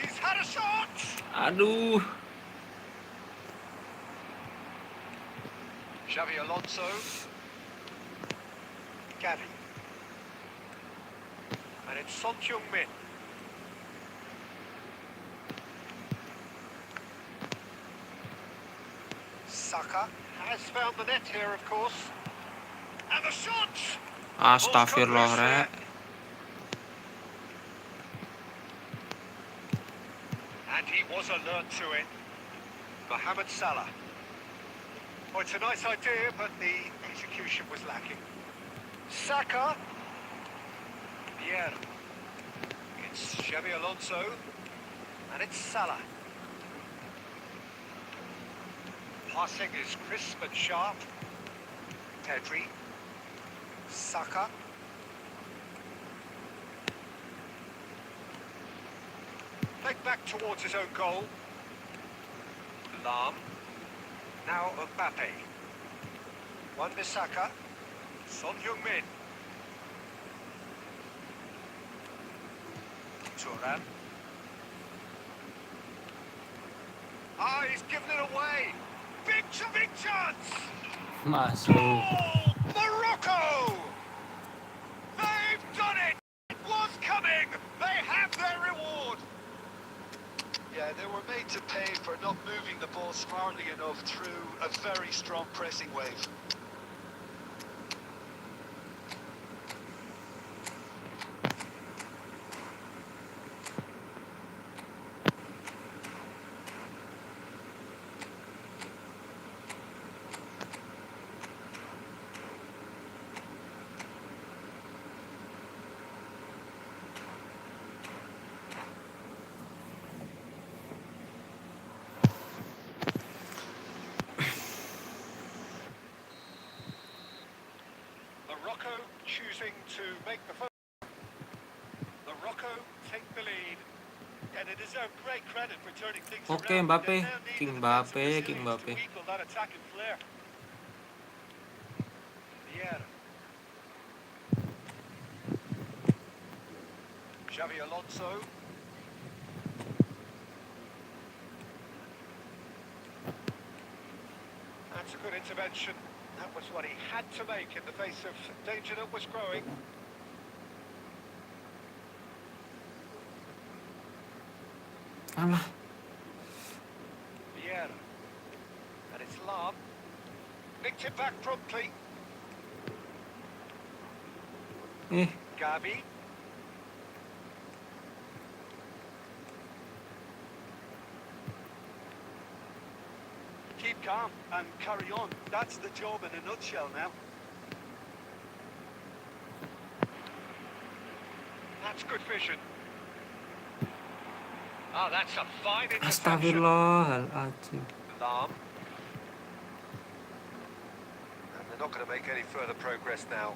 He's had a shot. Aduh. Xavi Alonso. Gavi. And it's Son Heung-min. Saka has found the net here, of course. And the shot! Astagfirullah, Rek. And he was alert to it. Mohamed Salah. Oh, it's a nice idea, but the execution was lacking. Saka. Pierre. It's Xavi Alonso. And it's Salah. Passing is crisp and sharp. Pedri. Saka. Leg back towards his own goal. Lam. Now Mbappe. Wan-Bissaka. Son Heung-min. Thuram. Ah, he's given it away. Big chance! Masuk. Oh, Morocco! They've done it! It was coming! They have their reward! Yeah, they were made to pay for not moving the ball smartly enough through a very strong pressing wave. Morocco choosing to make the first. Morocco take the lead. Yeah, they deserve great credit for turning things Oke, around. Mbappe. They now need King the defensive Mbappe, resilience King Mbappe. to equal that attacking flair. Pierre. Xavi Alonso. That's a good intervention. That was what he had to make in the face of danger that was growing. Alah. Pierre. And it's Lam. Nicked it back promptly. Gavi. Keep calm and carry on. That's the job in a nutshell now. That's good vision. Oh, that's a fine interception. Astagfirullahaladzim. Lam. And they're not going to make any further progress now.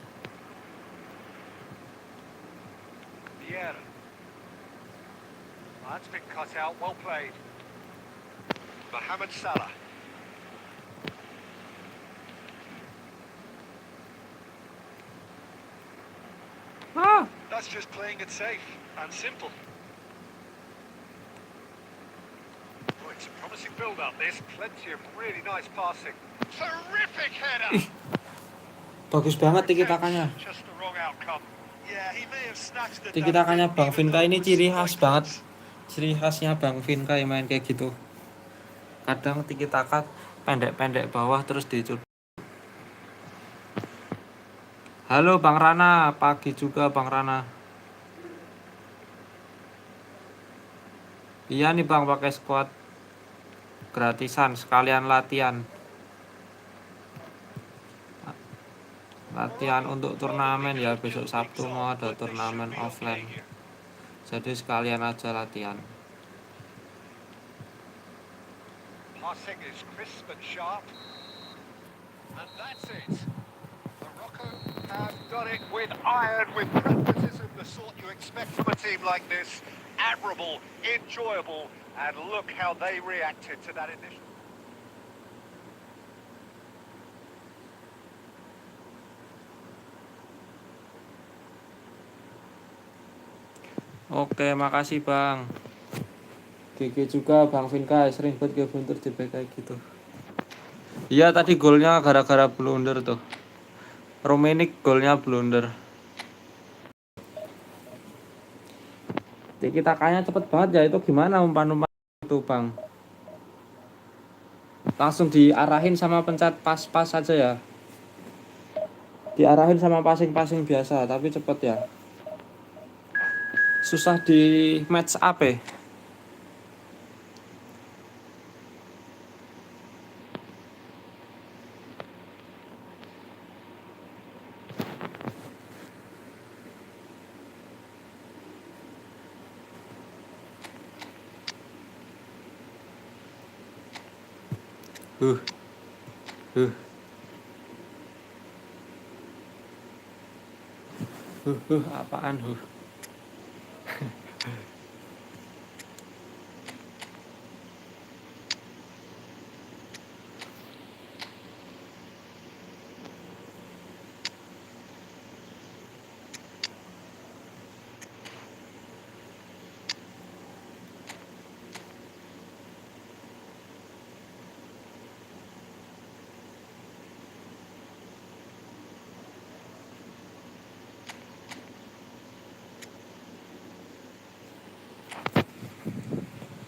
Pierre. That's been cut out. Well played. Mohamed Salah. Ah, That's just playing it safe and simple. Oh, it's a promising build-up. There's plenty of really nice passing. Terrific header. ih, bagus banget tiki-takanya. Just the wrong outcome. Yeah, he may have snatched it. Tiki-takanya Bang Vinka ini ciri khas banget. Ciri khasnya Bang Vinka yang main kayak gitu. Kadang tiki-taka pendek-pendek bawah terus dicut. Halo Bang Rana, pagi juga Bang Rana. Iya nih Bang, pakai squad gratisan sekalian latihan. Latihan untuk turnamen ya, besok Sabtu mau ada turnamen offline. Jadi sekalian aja latihan. Passing is crisp and sharp. And that's it. Morocco have done it with iron, with pragmatism, the sort you expect from a team like this. Admirable, enjoyable, and look how they reacted to that initial. Oke, makasih Bang. GG juga Bang Vinka, sering buat gue blunder di back kayak gitu. Iya tadi golnya gara-gara blunder tuh. Romenik golnya blunder. Tiki-takanya cepet banget ya, itu gimana umpan-umpan itu Bang? Langsung diarahin sama pencet pas-pas aja ya. Diarahin sama passing-passing biasa, tapi cepet ya. Susah di match up ya. Huh. Apaan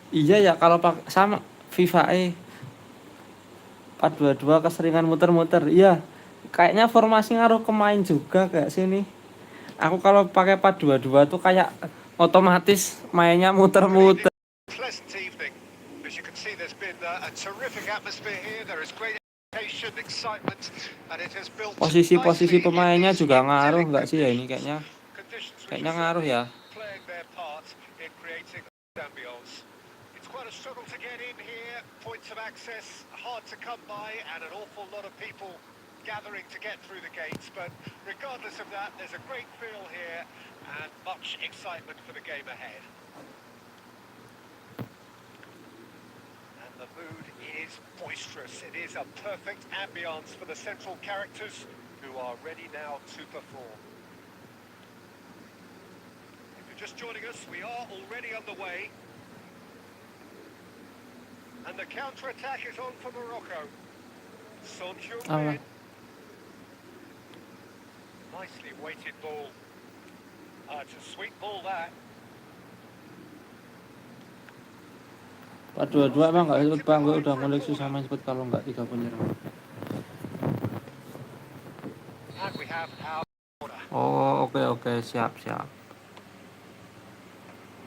Iya ya, kalau sama FIFA 422 keseringan muter-muter. Iya, kayaknya formasi ngaruh ke main juga kayak sini. Aku kalau pakai 422 tuh kayak otomatis mainnya muter-muter. Pleasant evening. As you can see, there's been a terrific atmosphere here. There is great education, excitement, and it has built Posisi-posisi nicely pemainnya in these juga ngaruh idyllic nggak sih ya ini conditions. kayaknya? Conditions which Kayaknya are ngaruh ya. playing their part in creating ambience. It's quite a struggle to get in here. Points of access hard to come by, and an awful lot of people gathering to get through the gates. But regardless of that, there's a great feel here and much excitement for the game ahead. And the mood is boisterous. It is a perfect ambience for the central characters who are ready now to perform. If you're just joining us, we are already underway. And the counter-attack is on for Morocco. Son Heung-min. Nicely weighted ball. It's a sweet ball, that. 422 emang nggak cepet Bang, gue udah ngoleksi sama cepet kalau nggak 3 penyerang. And we have our corner. Oh oke, siap.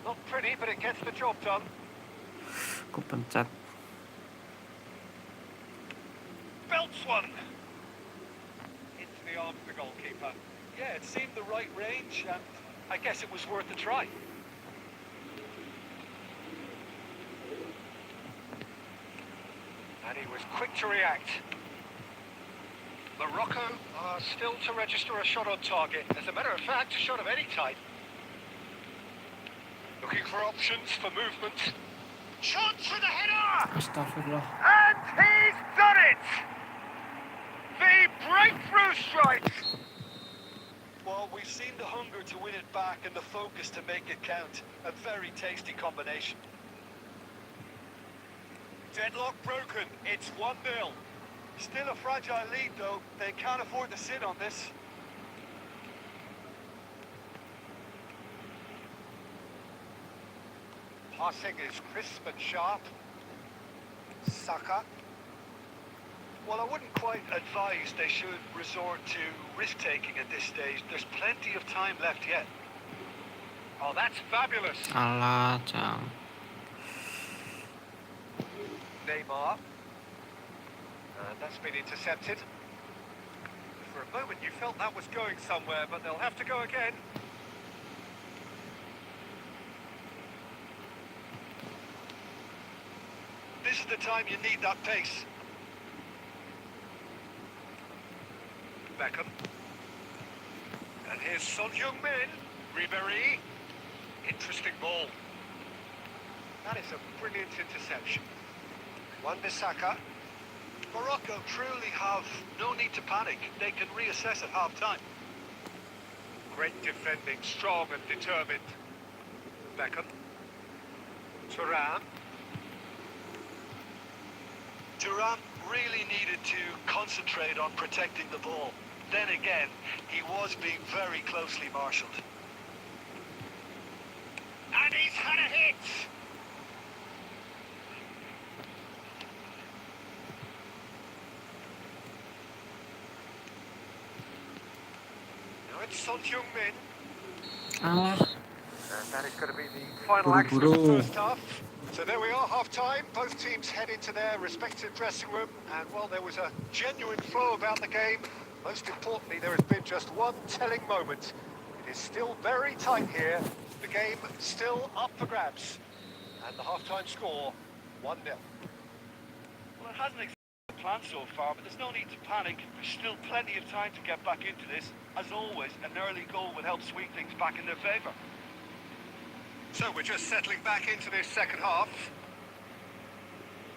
Not pretty, but it gets the job done. Kepencet. Belts one. Into the arm of the goalkeeper. Yeah, it seemed the right range, and I guess it was worth a try. And he was quick to react. Morocco are still to register a shot on target. As a matter of fact, a shot of any type. Looking for options for movement. Chance for the header! Astagfirullah. And he's done it! The breakthrough strike! Well, we've seen the hunger to win it back and the focus to make it count. A very tasty combination. Deadlock broken. It's 1-0. Still a fragile lead, though. They can't afford to sit on this. Passing is crisp and sharp. Saka. Well, I wouldn't quite advise they should resort to risk-taking at this stage. There's plenty of time left yet. Oh, that's fabulous. Alah, Cang. Neymar. And that's been intercepted. For a moment you felt that was going somewhere, but they'll have to go again. This is the time you need that pace. Beckham. And here's Son Heung-min. Ribéry. Interesting ball. That is a brilliant interception. Wan-Bissaka. Morocco truly have no need to panic. They can reassess at half-time. Great defending, strong and determined. Beckham. Thuram. Thuram really needed to concentrate on protecting the ball. Then again, he was being very closely marshalled. And he's had a hit! Now it's Son Heung-min. Alah. And that is going to be the final action of the Buru-buru. first half. So there we are, half-time. Both teams head into their respective dressing room. And, well, there was a genuine flow about the game. Most importantly, there has been just one telling moment. It is still very tight here. The game still up for grabs. And the half-time score, 1-0. Well, it hasn't exactly been planned so far, but there's no need to panic. There's still plenty of time to get back into this. As always, an early goal will help swing things back in their favour. So we're just settling back into this second half.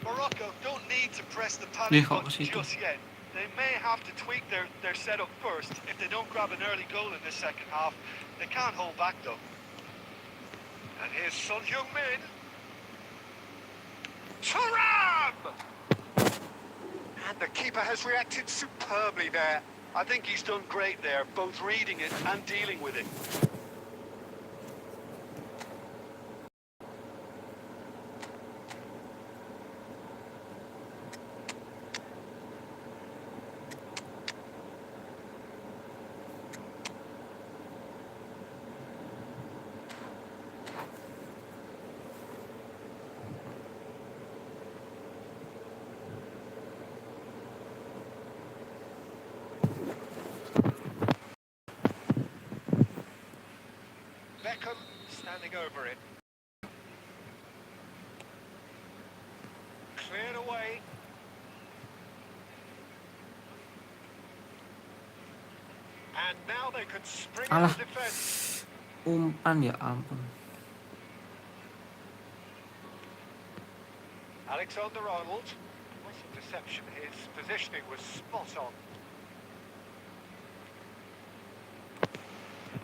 Morocco don't need to press the Nih, panic kok button ke situ? just yet. They may have to tweak their setup first. If they don't grab an early goal in this second half, they can't hold back though. And here's Son Heung-min. Thuram! And the keeper has reacted superbly there. I think he's done great there, both reading it and dealing with it. Beckham standing over it. Cleared away. And now they could spring out Alah. of defence. Umpan, ya ampun. Alexander-Arnold. Was a deception. His positioning was spot on.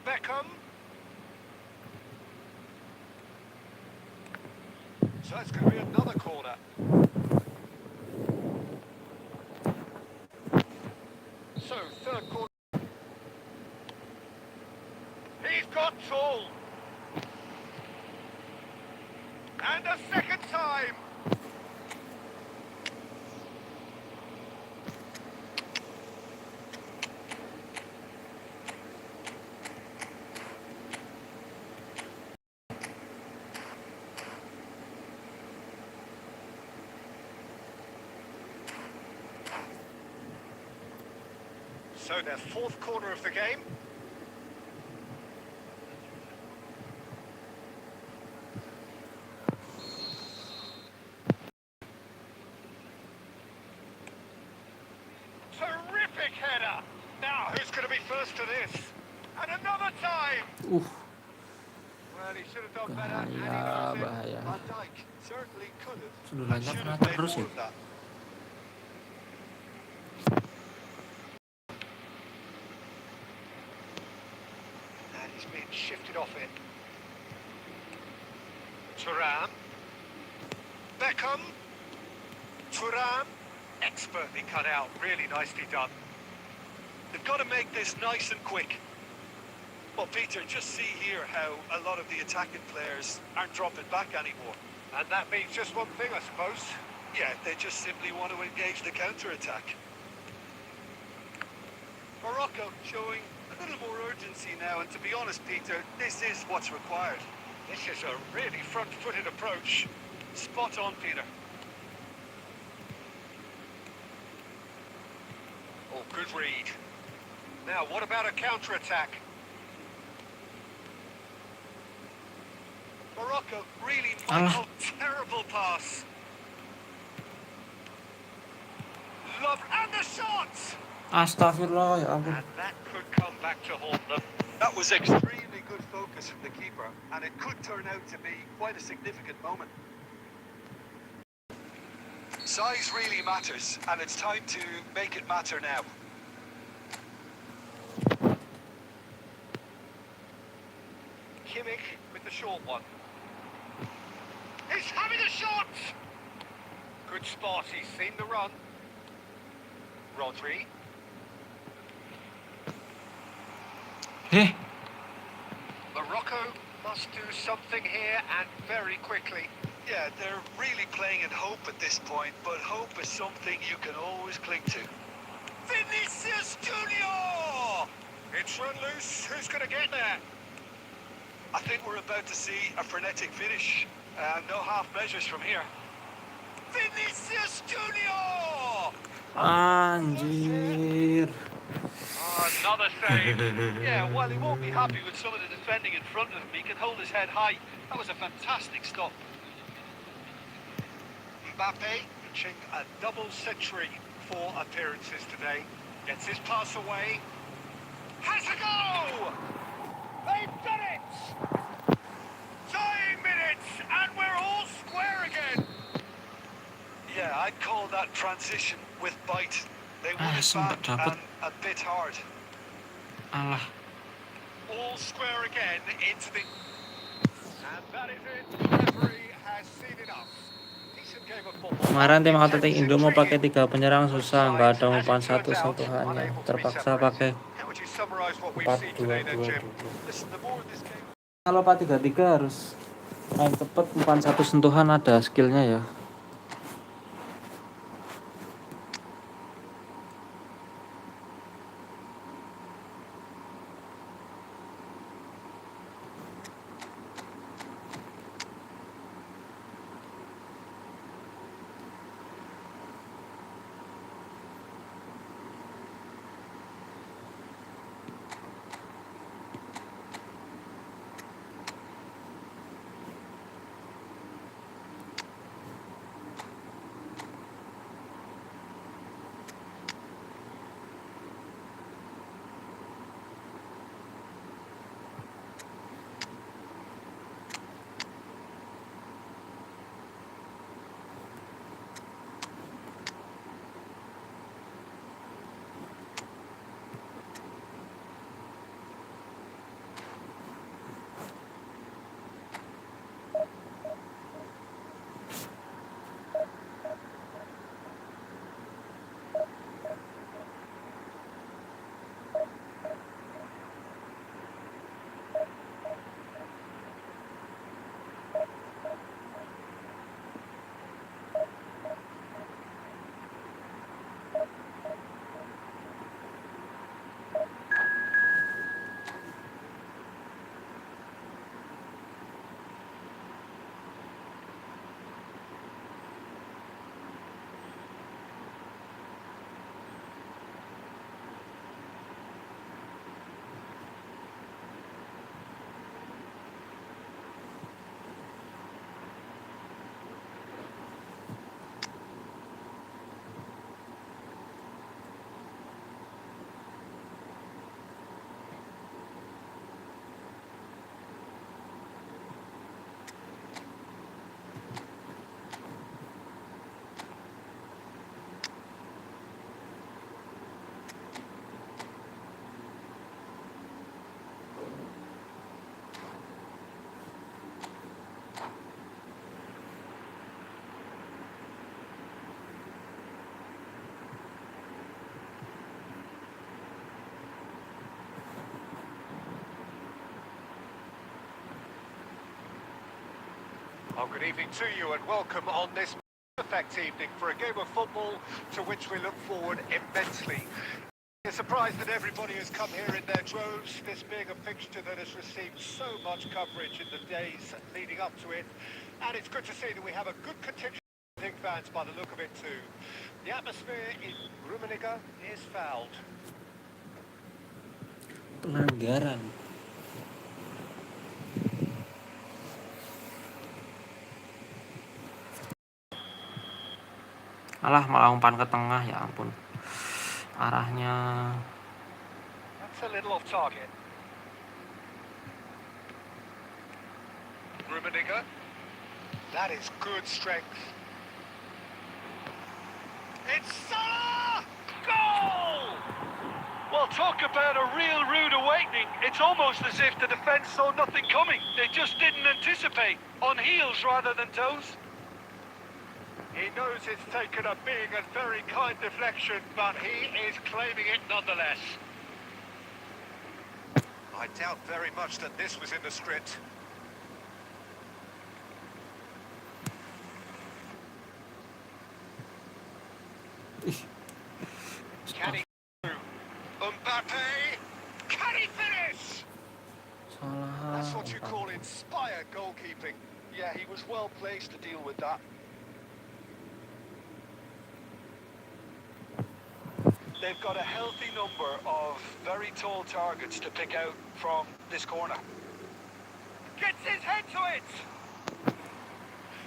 Beckham. So it's going to be another corner. So, third corner. He's got tall. And a second time. So their fourth corner of the game. Terrific header. Now, who's going to be first to this? And another time. Uh, Well, he should have done better, and he knows Bahaya, it. bahaya. Van Dijk certainly could have and Sundulannya should kena have made terus more ya. of that. And he's been shifted off it. Thuram. Beckham. Thuram. Expertly cut out. Really nicely done. They've got to make this nice and quick. Well, Peter, just see here how a lot of the attacking players aren't dropping back anymore. And that means just one thing, I suppose. Yeah, they just simply want to engage the counter-attack. Morocco showing a little more urgency now, and to be honest, Peter, this is what's required. This is a really front-footed approach. Spot on, Peter. Oh, good read. Now, what about a counter-attack? Morocco, really, Alah. Michael, terrible pass. Love, and the shots! Astagfirullah, ya ampun. And that could come back to haunt them. That was extremely good focus from the keeper, and it could turn out to be quite a significant moment. Size really matters, and it's time to make it matter now. Kimmich with the short one. He's having a shot! Good spot, he's seen the run. Rodri. Eh, Morocco must do something here, and very quickly. Yeah, they're really playing in hope at this point, but hope is something you can always cling to. Vinicius Junior! It's run loose, who's going to get there? I think we're about to see a frenetic finish. No half measures from here. Vinicius Junior! anjir. Another save. Yeah, while he won't be happy with some of the defending in front of him, he can hold his head high. That was a fantastic stop. Mbappe reaching a double century for appearances today. Gets his pass away. Has a go! They've done it! Dying minutes, and we're all square again. Yeah, I'd call that transition with bite. They won it sempat back dapat. and a bit hard. Alah. All square again into the... And that is it. The referee has seen enough. Decent game of football. Kemarin tim Atletik Indo mau pakai 3 penyerang susah, nggak ada umpan satu sentuhannya. Terpaksa pakai How would you summarise what we've seen 4-2-2. today then, Jim? Listen, the more of this game... Kalau 4-3-3 harus main cepet, umpan satu sentuhan ada skillnya ya. Oh, good evening to you and welcome on this perfect evening for a game of football to which we look forward immensely. It's a surprise that everybody has come here in their droves, this being a fixture that has received so much coverage in the days leading up to it. And it's good to see that we have a good contingent of fans by the look of it too. The atmosphere in Rummenigge is fouled. Pelanggaran. Alah, malah umpan ke tengah, ya ampun. Arahnya That's a little off target. Rummenigge. That is good strength. It's Salah! Goal! Well, talk about a real rude awakening. It's almost as if the defence saw nothing coming. They just didn't anticipate. On heels rather than toes. He knows it's taken a big and very kind deflection, but he is claiming it nonetheless. I doubt very much that this was in the script. Can he through? Mbappe! Can he finish? salah. That's what you call inspired goalkeeping. Yeah, he was well placed to deal with that. They've got a healthy number of very tall targets to pick out from this corner. Gets his head to it!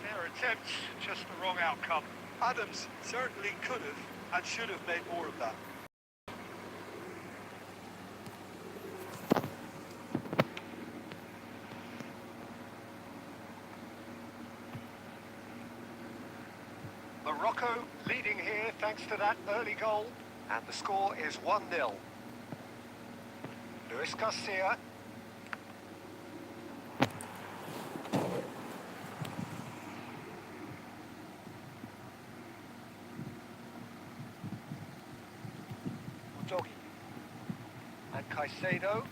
Fair attempt, just the wrong outcome. Adams certainly could have and should have made more of that. Morocco leading here thanks to that early goal. And the score is 1-0. Luis Garcia. Doggy. And Caicedo.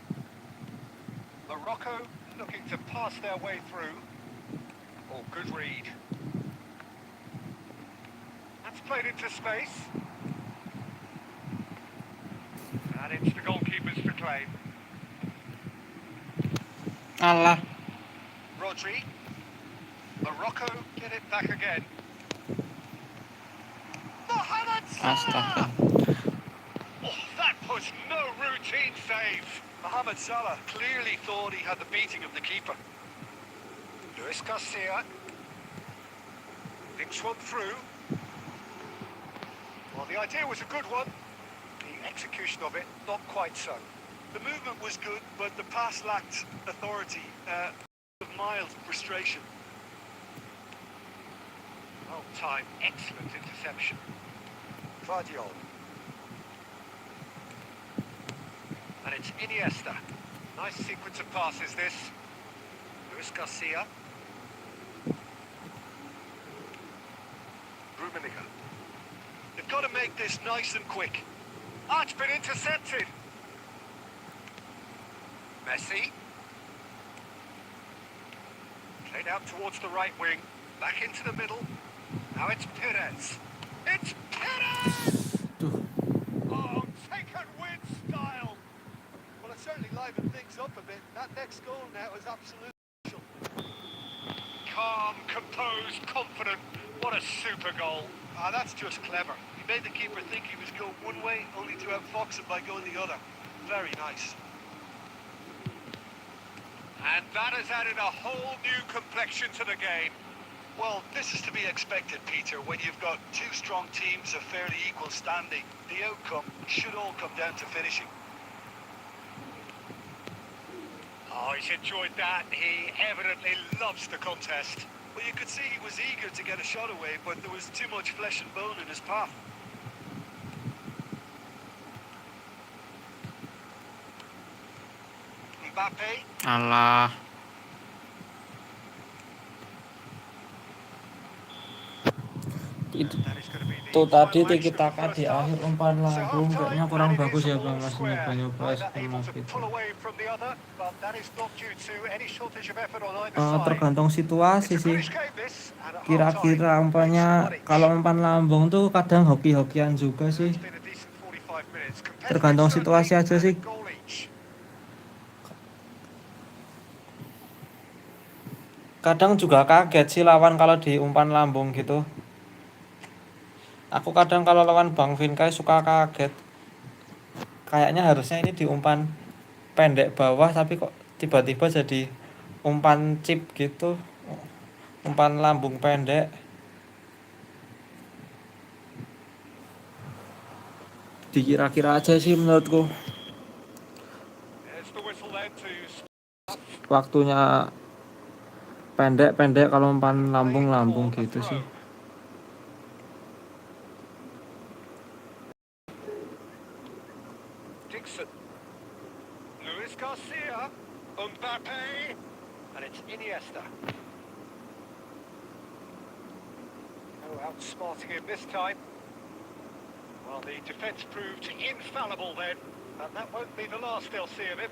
Morocco looking to pass their way through. Oh, good read. That's played into space. And it's the goalkeepers to claim. Alah. Rodri. Morocco get it back again. Mohamed Salah! Astaga. Oh, that was no routine save. Mohamed Salah clearly thought he had the beating of the keeper. Luis Garcia. Thinks one through. Well, the idea was a good one. The execution of it, not quite so. The movement was good, but the pass lacked authority. Mild frustration. Well timed, excellent interception. Guardiola. And it's Iniesta. Nice sequence of passes this. Luis Garcia. Rummenigge. They've got to make this nice and quick. Ah, it's been intercepted. Messi. Played out towards the right wing. Back into the middle. Now it's Perez. It's Perez! Oh, taken with style. Well, it certainly livened things up a bit. That next goal now is absolutely crucial. Calm, composed, confident. What a super goal. Ah, that's just clever. He made the keeper think he was going one way, only to outfox him by going the other. Very nice. And that has added a whole new complexion to the game. Well, this is to be expected, Peter. When you've got two strong teams of fairly equal standing, the outcome should all come down to finishing. Oh, he's enjoyed that. He evidently loves the contest. Well, you could see he was eager to get a shot away, but there was too much flesh and bone in his path. Mbappe. Alah. That is going to be the Tuh tadi final tiki action of the taka first di half. akhir umpan So lambung kayaknya half-time, kurang and it is bagus ya all Bang, masih square. nyoba-nyoba Neither able skema to gitu. pull away from the other, but that is not due to any shortage of effort on either side. Tergantung It's situasi a sih. British game this, and at half-time, Kira-kira it's umpannya 1 each. kalau umpan lambung tuh kadang hoki-hokian juga It's sih. been a decent 45 minutes. Competitive Tergantung certainly, situasi aja and a sih. goal each. Kadang juga kaget sih lawan kalau di umpan lambung gitu. Aku kadang kalau lawan Bang Vinkai suka kaget. Kayaknya harusnya ini di umpan pendek bawah tapi kok tiba-tiba jadi umpan chip gitu. Umpan lambung pendek. Dikira-kira aja sih menurutku. There's the whistle then to Waktunya pendek-pendek kalau umpan lambung-lambung for a gitu sih. throw. Dixon. Luis Garcia. Mbappe. And it's Iniesta. Oh, outsmarting him this time. Well, the defence proved infallible then. And that won't be the last they'll see of him.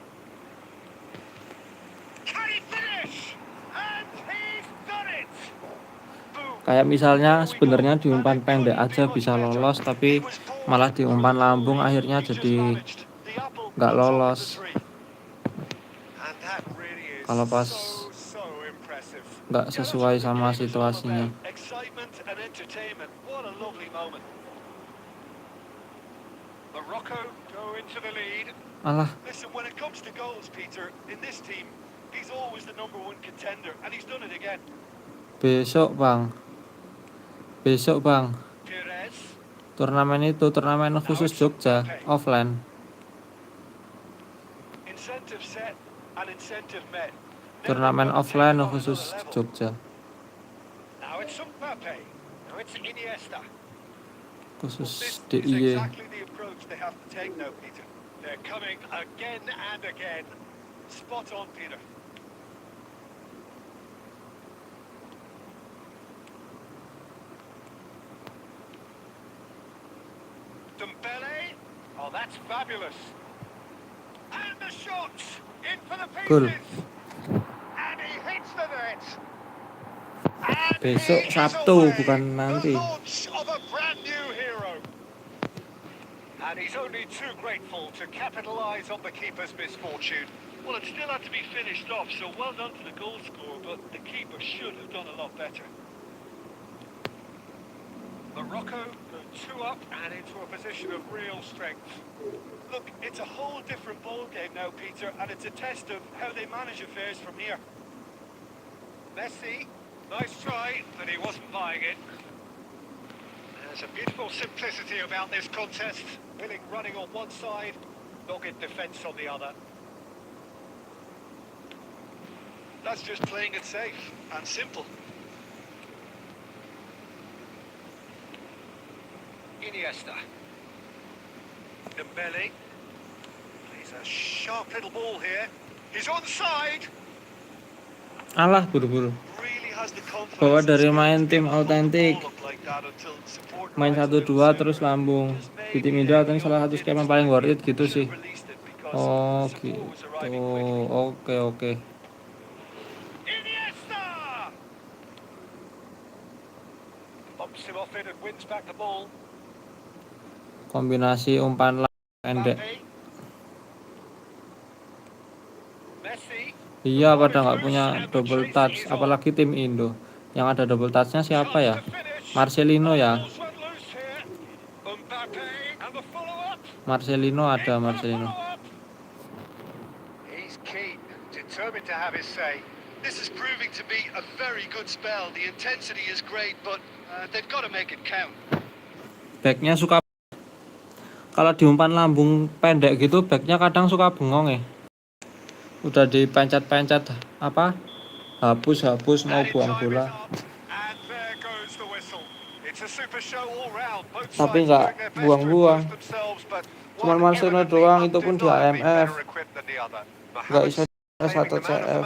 Can he finish? And he's done it! Boom. Kayak misalnya sebenarnya di umpan pendek aja bisa lolos tapi malah di umpan lambung akhirnya jadi nggak lolos. And that really is Kalau pas so impressive. nggak sesuai sama situasinya. Excitement and entertainment. What a lovely moment. Morocco go into the lead. Alah, Listen, when it comes to goals, Peter, in this team, he's always the number one contender, and he's done it again. besok Bang. Perez. Turnamen khusus Jogja offline. Incentive set and incentive met. Turnamen offline khusus Jogja. Now it's Mbappe. Now it's Iniesta. Khusus This is DIY. exactly the approach they have to take now, Peter. They're coming again and again. Spot on, Peter. Dembele. Oh, that's fabulous. And the shot in for the pieces. Goal. And he hits the net. And Besok he is Sabtu away. bukan nanti. The launch of a brand new hero. And he's only too grateful to capitalise on the keeper's misfortune. Well, it still had to be finished off, so well done to the goal scorer, but the keeper should have done a lot better. Morocco go 2 up and into a position of real strength. Look, it's a whole different ball game now, Peter, and it's a test of how they manage affairs from here. Messi, nice try, but he wasn't buying it. There's a beautiful simplicity about this contest. Willing running on one side, dogged defence on the other. That's just playing it safe and simple. Iniesta. Dembele. Plays a sharp little ball here. He's onside. Alah, buru-buru. Really has the confidence. Bawa dari and main skill to tim be able to hold the autentik. ball up like that until support Main arrives a little 1-2 sooner. terus lambung. Just Di tim maybe Indo they katanya salah satu overdid skema it paling worth slightly. it gitu Should sih. have released it because Oh the support was arriving gitu. quickly. Oke. Iniesta! Bumps him off it and wins back the ball. Kombinasi umpan pendek. Mbappe. Messi. Iya, pada nggak punya double touch, apalagi tim Indo. Yang ada double touchnya siapa ya? Marcelino ya. Marcelino ada, Marcelino. He's keen, determined to have his say. This is proving to be a very good spell. The intensity is great, but they've got to make it count. Backnya suka, kalau di umpan lambung pendek gitu, backnya kadang suka bengong ya. Udah dipencet-pencet apa? Hapus mau buang bola. Tapi nggak buang-buang. Cuman Marcelino doang, itu pun di AMF. Nggak bisa satu CF.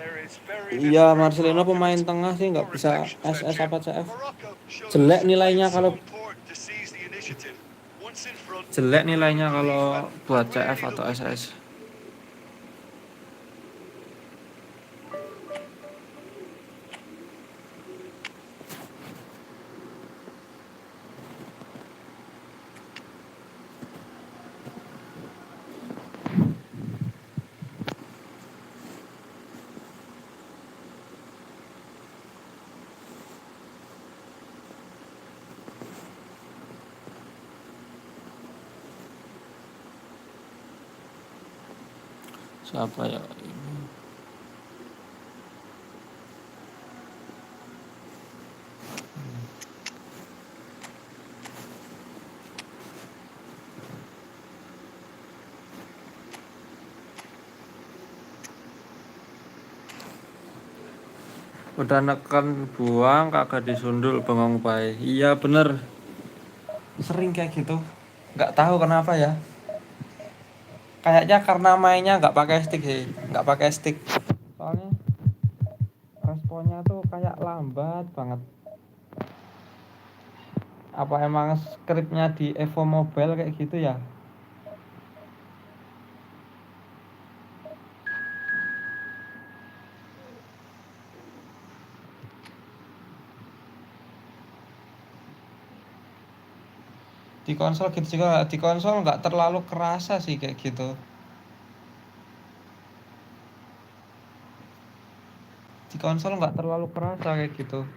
there is very Iya, little room for Marcelino pemain argument tengah sih or nggak bisa reflection then, SS Jim. apa CF. Morocco shows Jelek why nilainya it's so kalau important to seize the initiative. Once in front, jelek a nilainya relief kalau and buat CF really atau looking. SS. Siapa ya? Udah neken buang kagak disundul bengong bae. Iya bener, sering kayak gitu. Nggak tahu kenapa ya. Kayaknya karena mainnya nggak pakai stick sih, nggak pakai stick. Soalnya responnya tuh kayak lambat banget. Apa emang skripnya di Evo Mobile kayak gitu ya? Di konsol gitu juga, di konsol nggak terlalu kerasa sih kayak gitu. Di konsol nggak terlalu kerasa kayak gitu.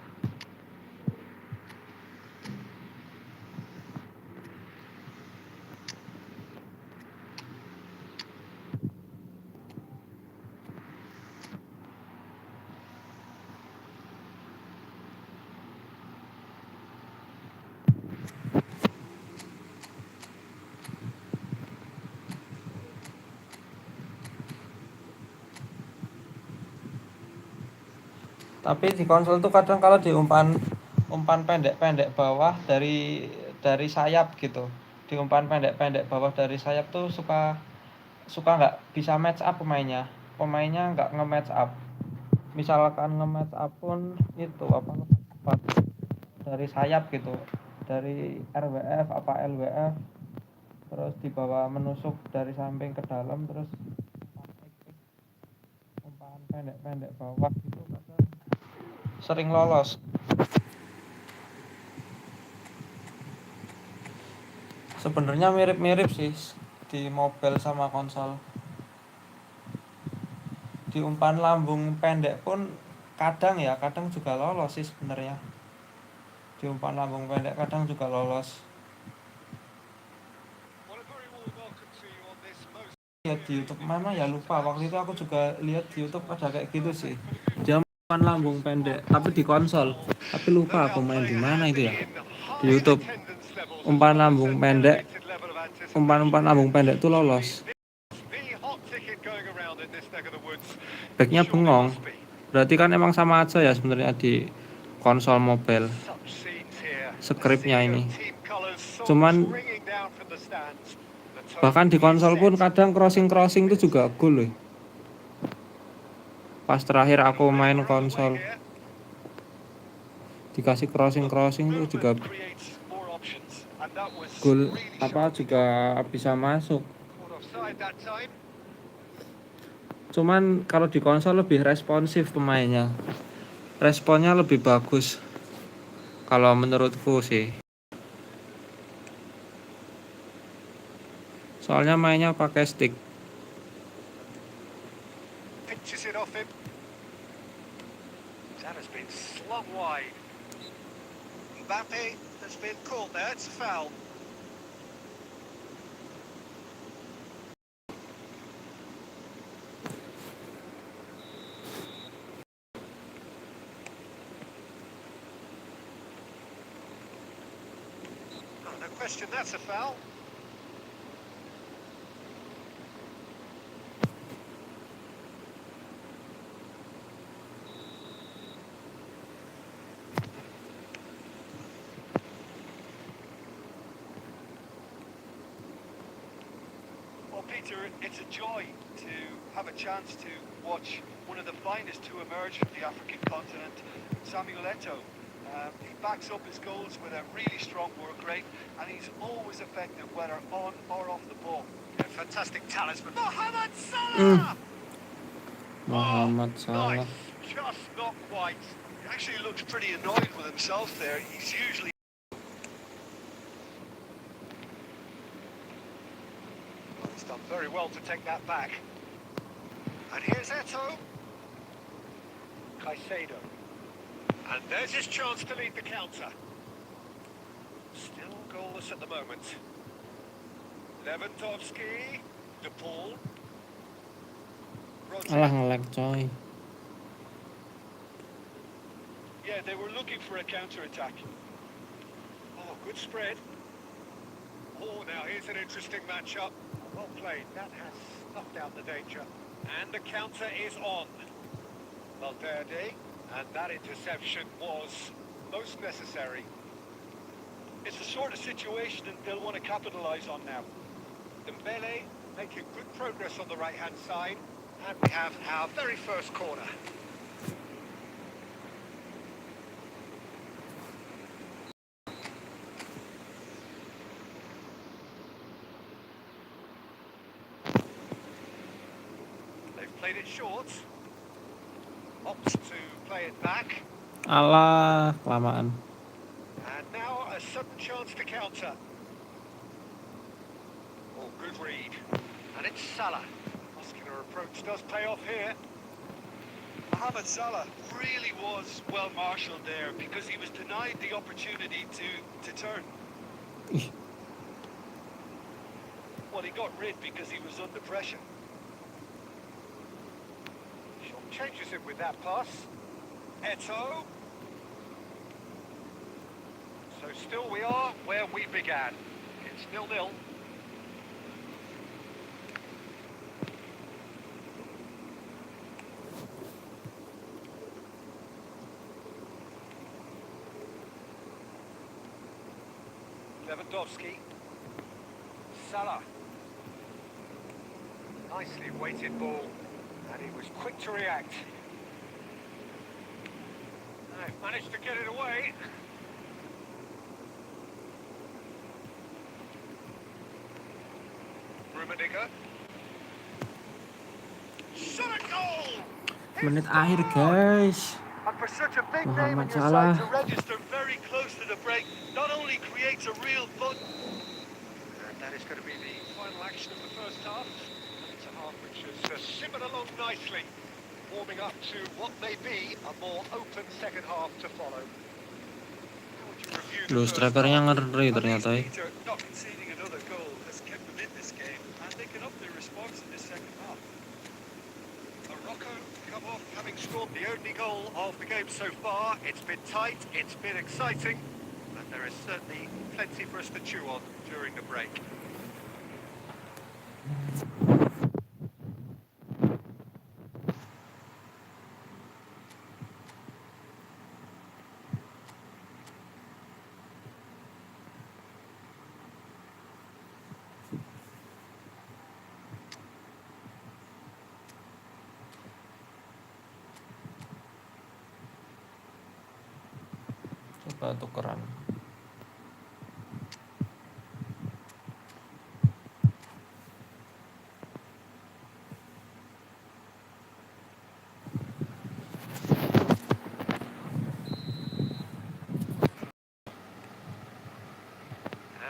Tapi di konsol tuh kadang kalau di umpan umpan pendek-pendek bawah dari sayap gitu. Di umpan pendek-pendek bawah dari sayap tuh suka suka nggak bisa match up pemainnya. Pemainnya nggak nge-match up. Misalkan nge-match up pun itu apa dari sayap gitu. Dari RWF apa LWF terus dibawa menusuk dari samping ke dalam terus umpan pendek-pendek bawah gitu kadang sering lolos. Sebenarnya mirip-mirip sih di mobile sama konsol. Di umpan lambung pendek pun kadang juga lolos sih sebenarnya. Di umpan lambung pendek kadang juga lolos. Well, a very warm welcome to you on this most Lihat di YouTube mana ya lupa. Waktu itu aku juga lihat di YouTube ada kayak gitu sih. perfect for the good Dia umpan lambung pendek tapi di konsol. Tapi lupa no aku doubt main di playing mana hand itu ya. in Di high YouTube attendance levels as umpan well as lambung an pendek, elevated level of anticipation. umpan lambung pendek tuh lolos. The hot ticket going around in this neck of the woods Backnya surely bengong. must be. Berarti kan emang sama aja ya sebenarnya di konsol mobile Such scenes here. A skripnya sea of ini. team colours, songs Cuman ringing down from the stands. The tone bahkan di is konsol pun set. kadang crossing itu juga gol loh. Pas terakhir aku main Movement underway konsol here. dikasih crossing tuh juga Movement creates more options, and that was gol really apa sharply juga done. bisa masuk. Caught offside that time. Cuman kalau di konsol lebih responsif pemainnya. Responnya lebih bagus kalau menurutku sih. Soalnya mainnya pakai stick. Pinches it off him. That has been slung wide. Mbappe has been called there. It's a foul. Oh, no question, that's a foul. Well, Peter, it's a joy to have a chance to watch one of the finest to emerge from the African continent, Samuel Eto'o. He backs up his goals with a really strong work rate, and he's always effective, whether on or off the ball. A fantastic talisman. Mohamed Salah! Muhammad Nice. Salah. Just not quite. He actually looked pretty annoyed with himself there. He's usually... Well, he's done very well to take that back. And here's Eto'o. Caicedo. And there's his chance to lead the counter. Still goalless at the moment. Lewandowski. De Paul. Alah ngelag coy. Yeah, they were looking for a counter-attack. Oh, good spread. Oh, now here's an interesting matchup. Well played. That has snuffed out the danger. And the counter is on. Valverde. And that interception was most necessary. It's the sort of situation that they'll want to capitalise on now. Dembele making good progress on the right-hand side. And we have our very first corner. They've played it short. Opts to play it back. Alah, kelamaan. And now a sudden chance to counter. Oh, good read. And it's Salah. Muscular approach does pay off here. Mohamed Salah really was well marshalled there because he was denied the opportunity to turn. Well, he got rid because he was under pressure. Changes it with that pass. Eto'o. So still we are where we began. It's 0-0. Lewandowski. Salah. Nicely weighted ball. And he was quick to react. They've managed to get it away. Rummenigge. Shot a goal! Menit akhir guys. And for such a big name Mohamed in your Salah. side to register very close to the break, not only creates a real fun... And that is going to be the final action of the first half. It's a half which has simmered along nicely, warming up to what may be a more open second half to follow. How would you review the Duh, first strikernya half? ngeri At ternyata least ya. Peter not conceding another goal has kept them in this game, and they can up their response in this second half. Morocco come off having scored the only goal of the game so far. It's been tight, it's been exciting, and there is certainly plenty for us to chew on during the break. Coba tukeran.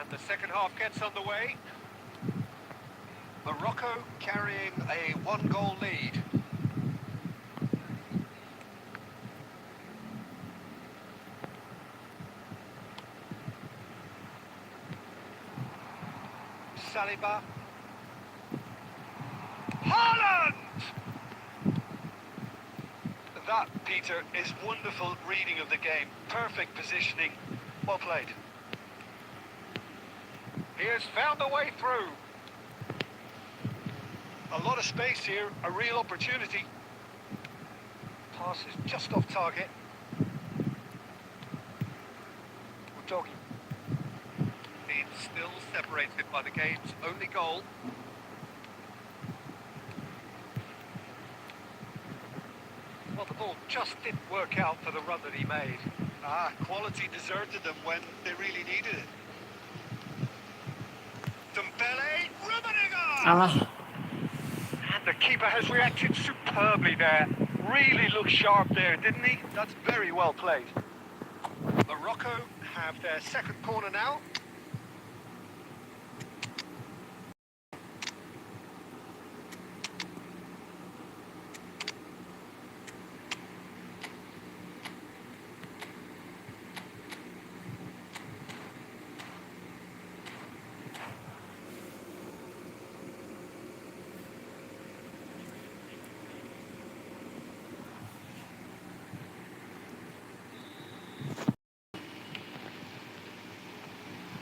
And the second half gets underway. Morocco carrying a one-goal lead. Saliba. Haaland! That, Peter, is wonderful reading of the game. Perfect positioning. Well played. He has found a way through. A lot of space here, a real opportunity. Pass is just off target. Udogi. Being still separated by the game's only goal. Well, the ball just didn't work out for the run that he made. Quality deserted them when they really needed it. Dembele, Rummenigge! Alah. And the keeper has reacted superbly there. Really looked sharp there, didn't he? That's very well played. Morocco have their second corner now.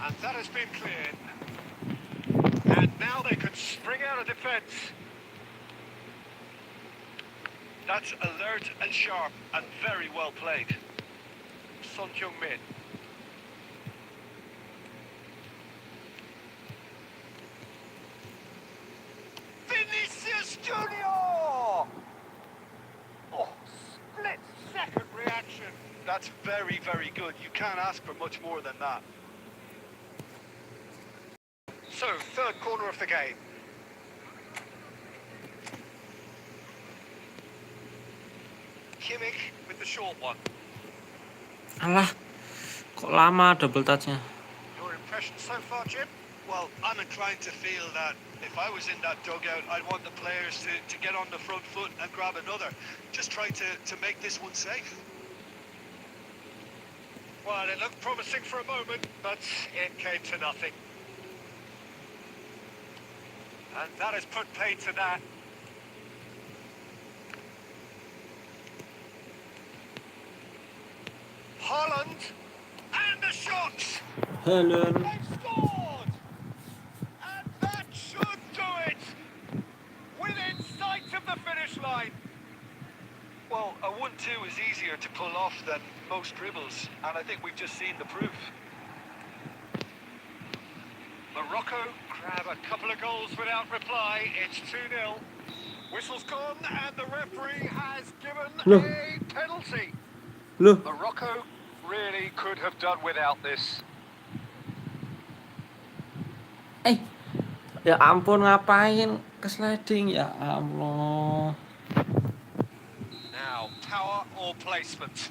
And that has been cleared. And now they can spring out of defence. That's alert and sharp and very well played. Son Heung-min. Vinicius Junior! Oh, split-second reaction. That's very, very good. You can't ask for much more than that. So, third corner of the game. Kimmich with the short one. Alah. Kok lama double touch-nya? Your impression so far, Jim? Well, I'm inclined to feel that if I was in that dugout, I'd want the players to get on the front foot and grab another. Just try to make this one safe. Well, it looked promising for a moment, but it came to nothing. And that has put paid to that. Holland, and the shot! Helen. They've scored! And that should do it! Within sight of the finish line. Well, a 1-2 is easier to pull off than most dribbles, and I think we've just seen the proof. Morocco grab a couple of goals without reply. It's 2-0. Whistle's gone, and the referee has given Look. a penalty. Loh, Morocco really could have done without this. ya ampun ngapain ke sliding ya Allah. Now, power or placement?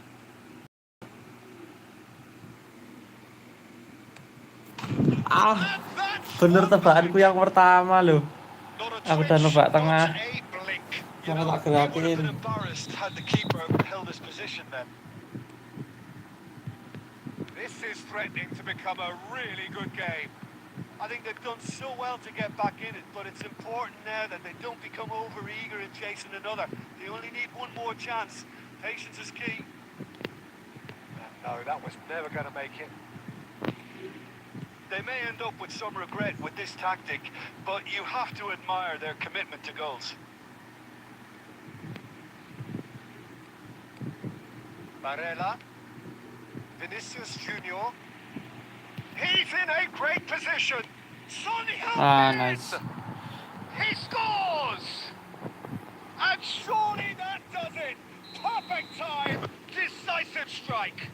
Ah, And that's bener one tebakanku yang pertama loh. Not a Aku udah twitch, nebak not tengah. a blink. You Mau know, tak we would have been gerakin. embarrassed had the keeper held his position then. This is threatening to become a really good game. I think they've done so well to get back in it, but it's important now that they don't become over-eager in chasing another. They only need one more chance. Patience is key. No, that was never going to make it. They may end up with some regret with this tactic, but you have to admire their commitment to goals. Barella. Vinicius Junior. He's in a great position. Son Heung-min. Nice. He scores! And surely that does it. Perfect time. Decisive strike.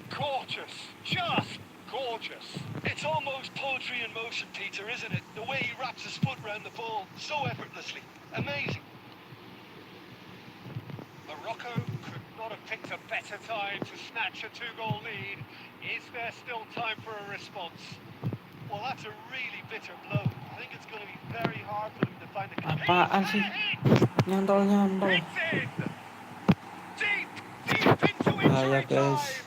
Gorgeous. Just gorgeous. It's almost poetry in motion, Peter, isn't it? The way he wraps his foot around the ball so effortlessly. Amazing. Morocco could not have picked a better time to snatch a two-goal lead. Is there still time for a response? Well, that's a really bitter blow. I think it's going to be very hard for them to find a Apaan sih? Nyantol. It's in! Deep, deep into Bahaya injury guys. time!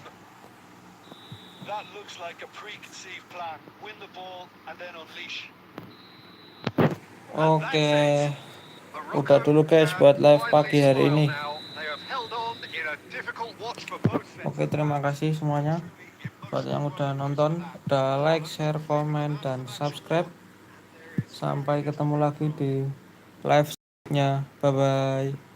That looks like a preconceived plan. Win the ball and then unleash. Oke. Udah dulu guys buat live pagi hari ini. Oke, terima kasih semuanya buat yang udah nonton, udah like, share, komen, dan subscribe. Sampai ketemu lagi di live-nya. Bye bye.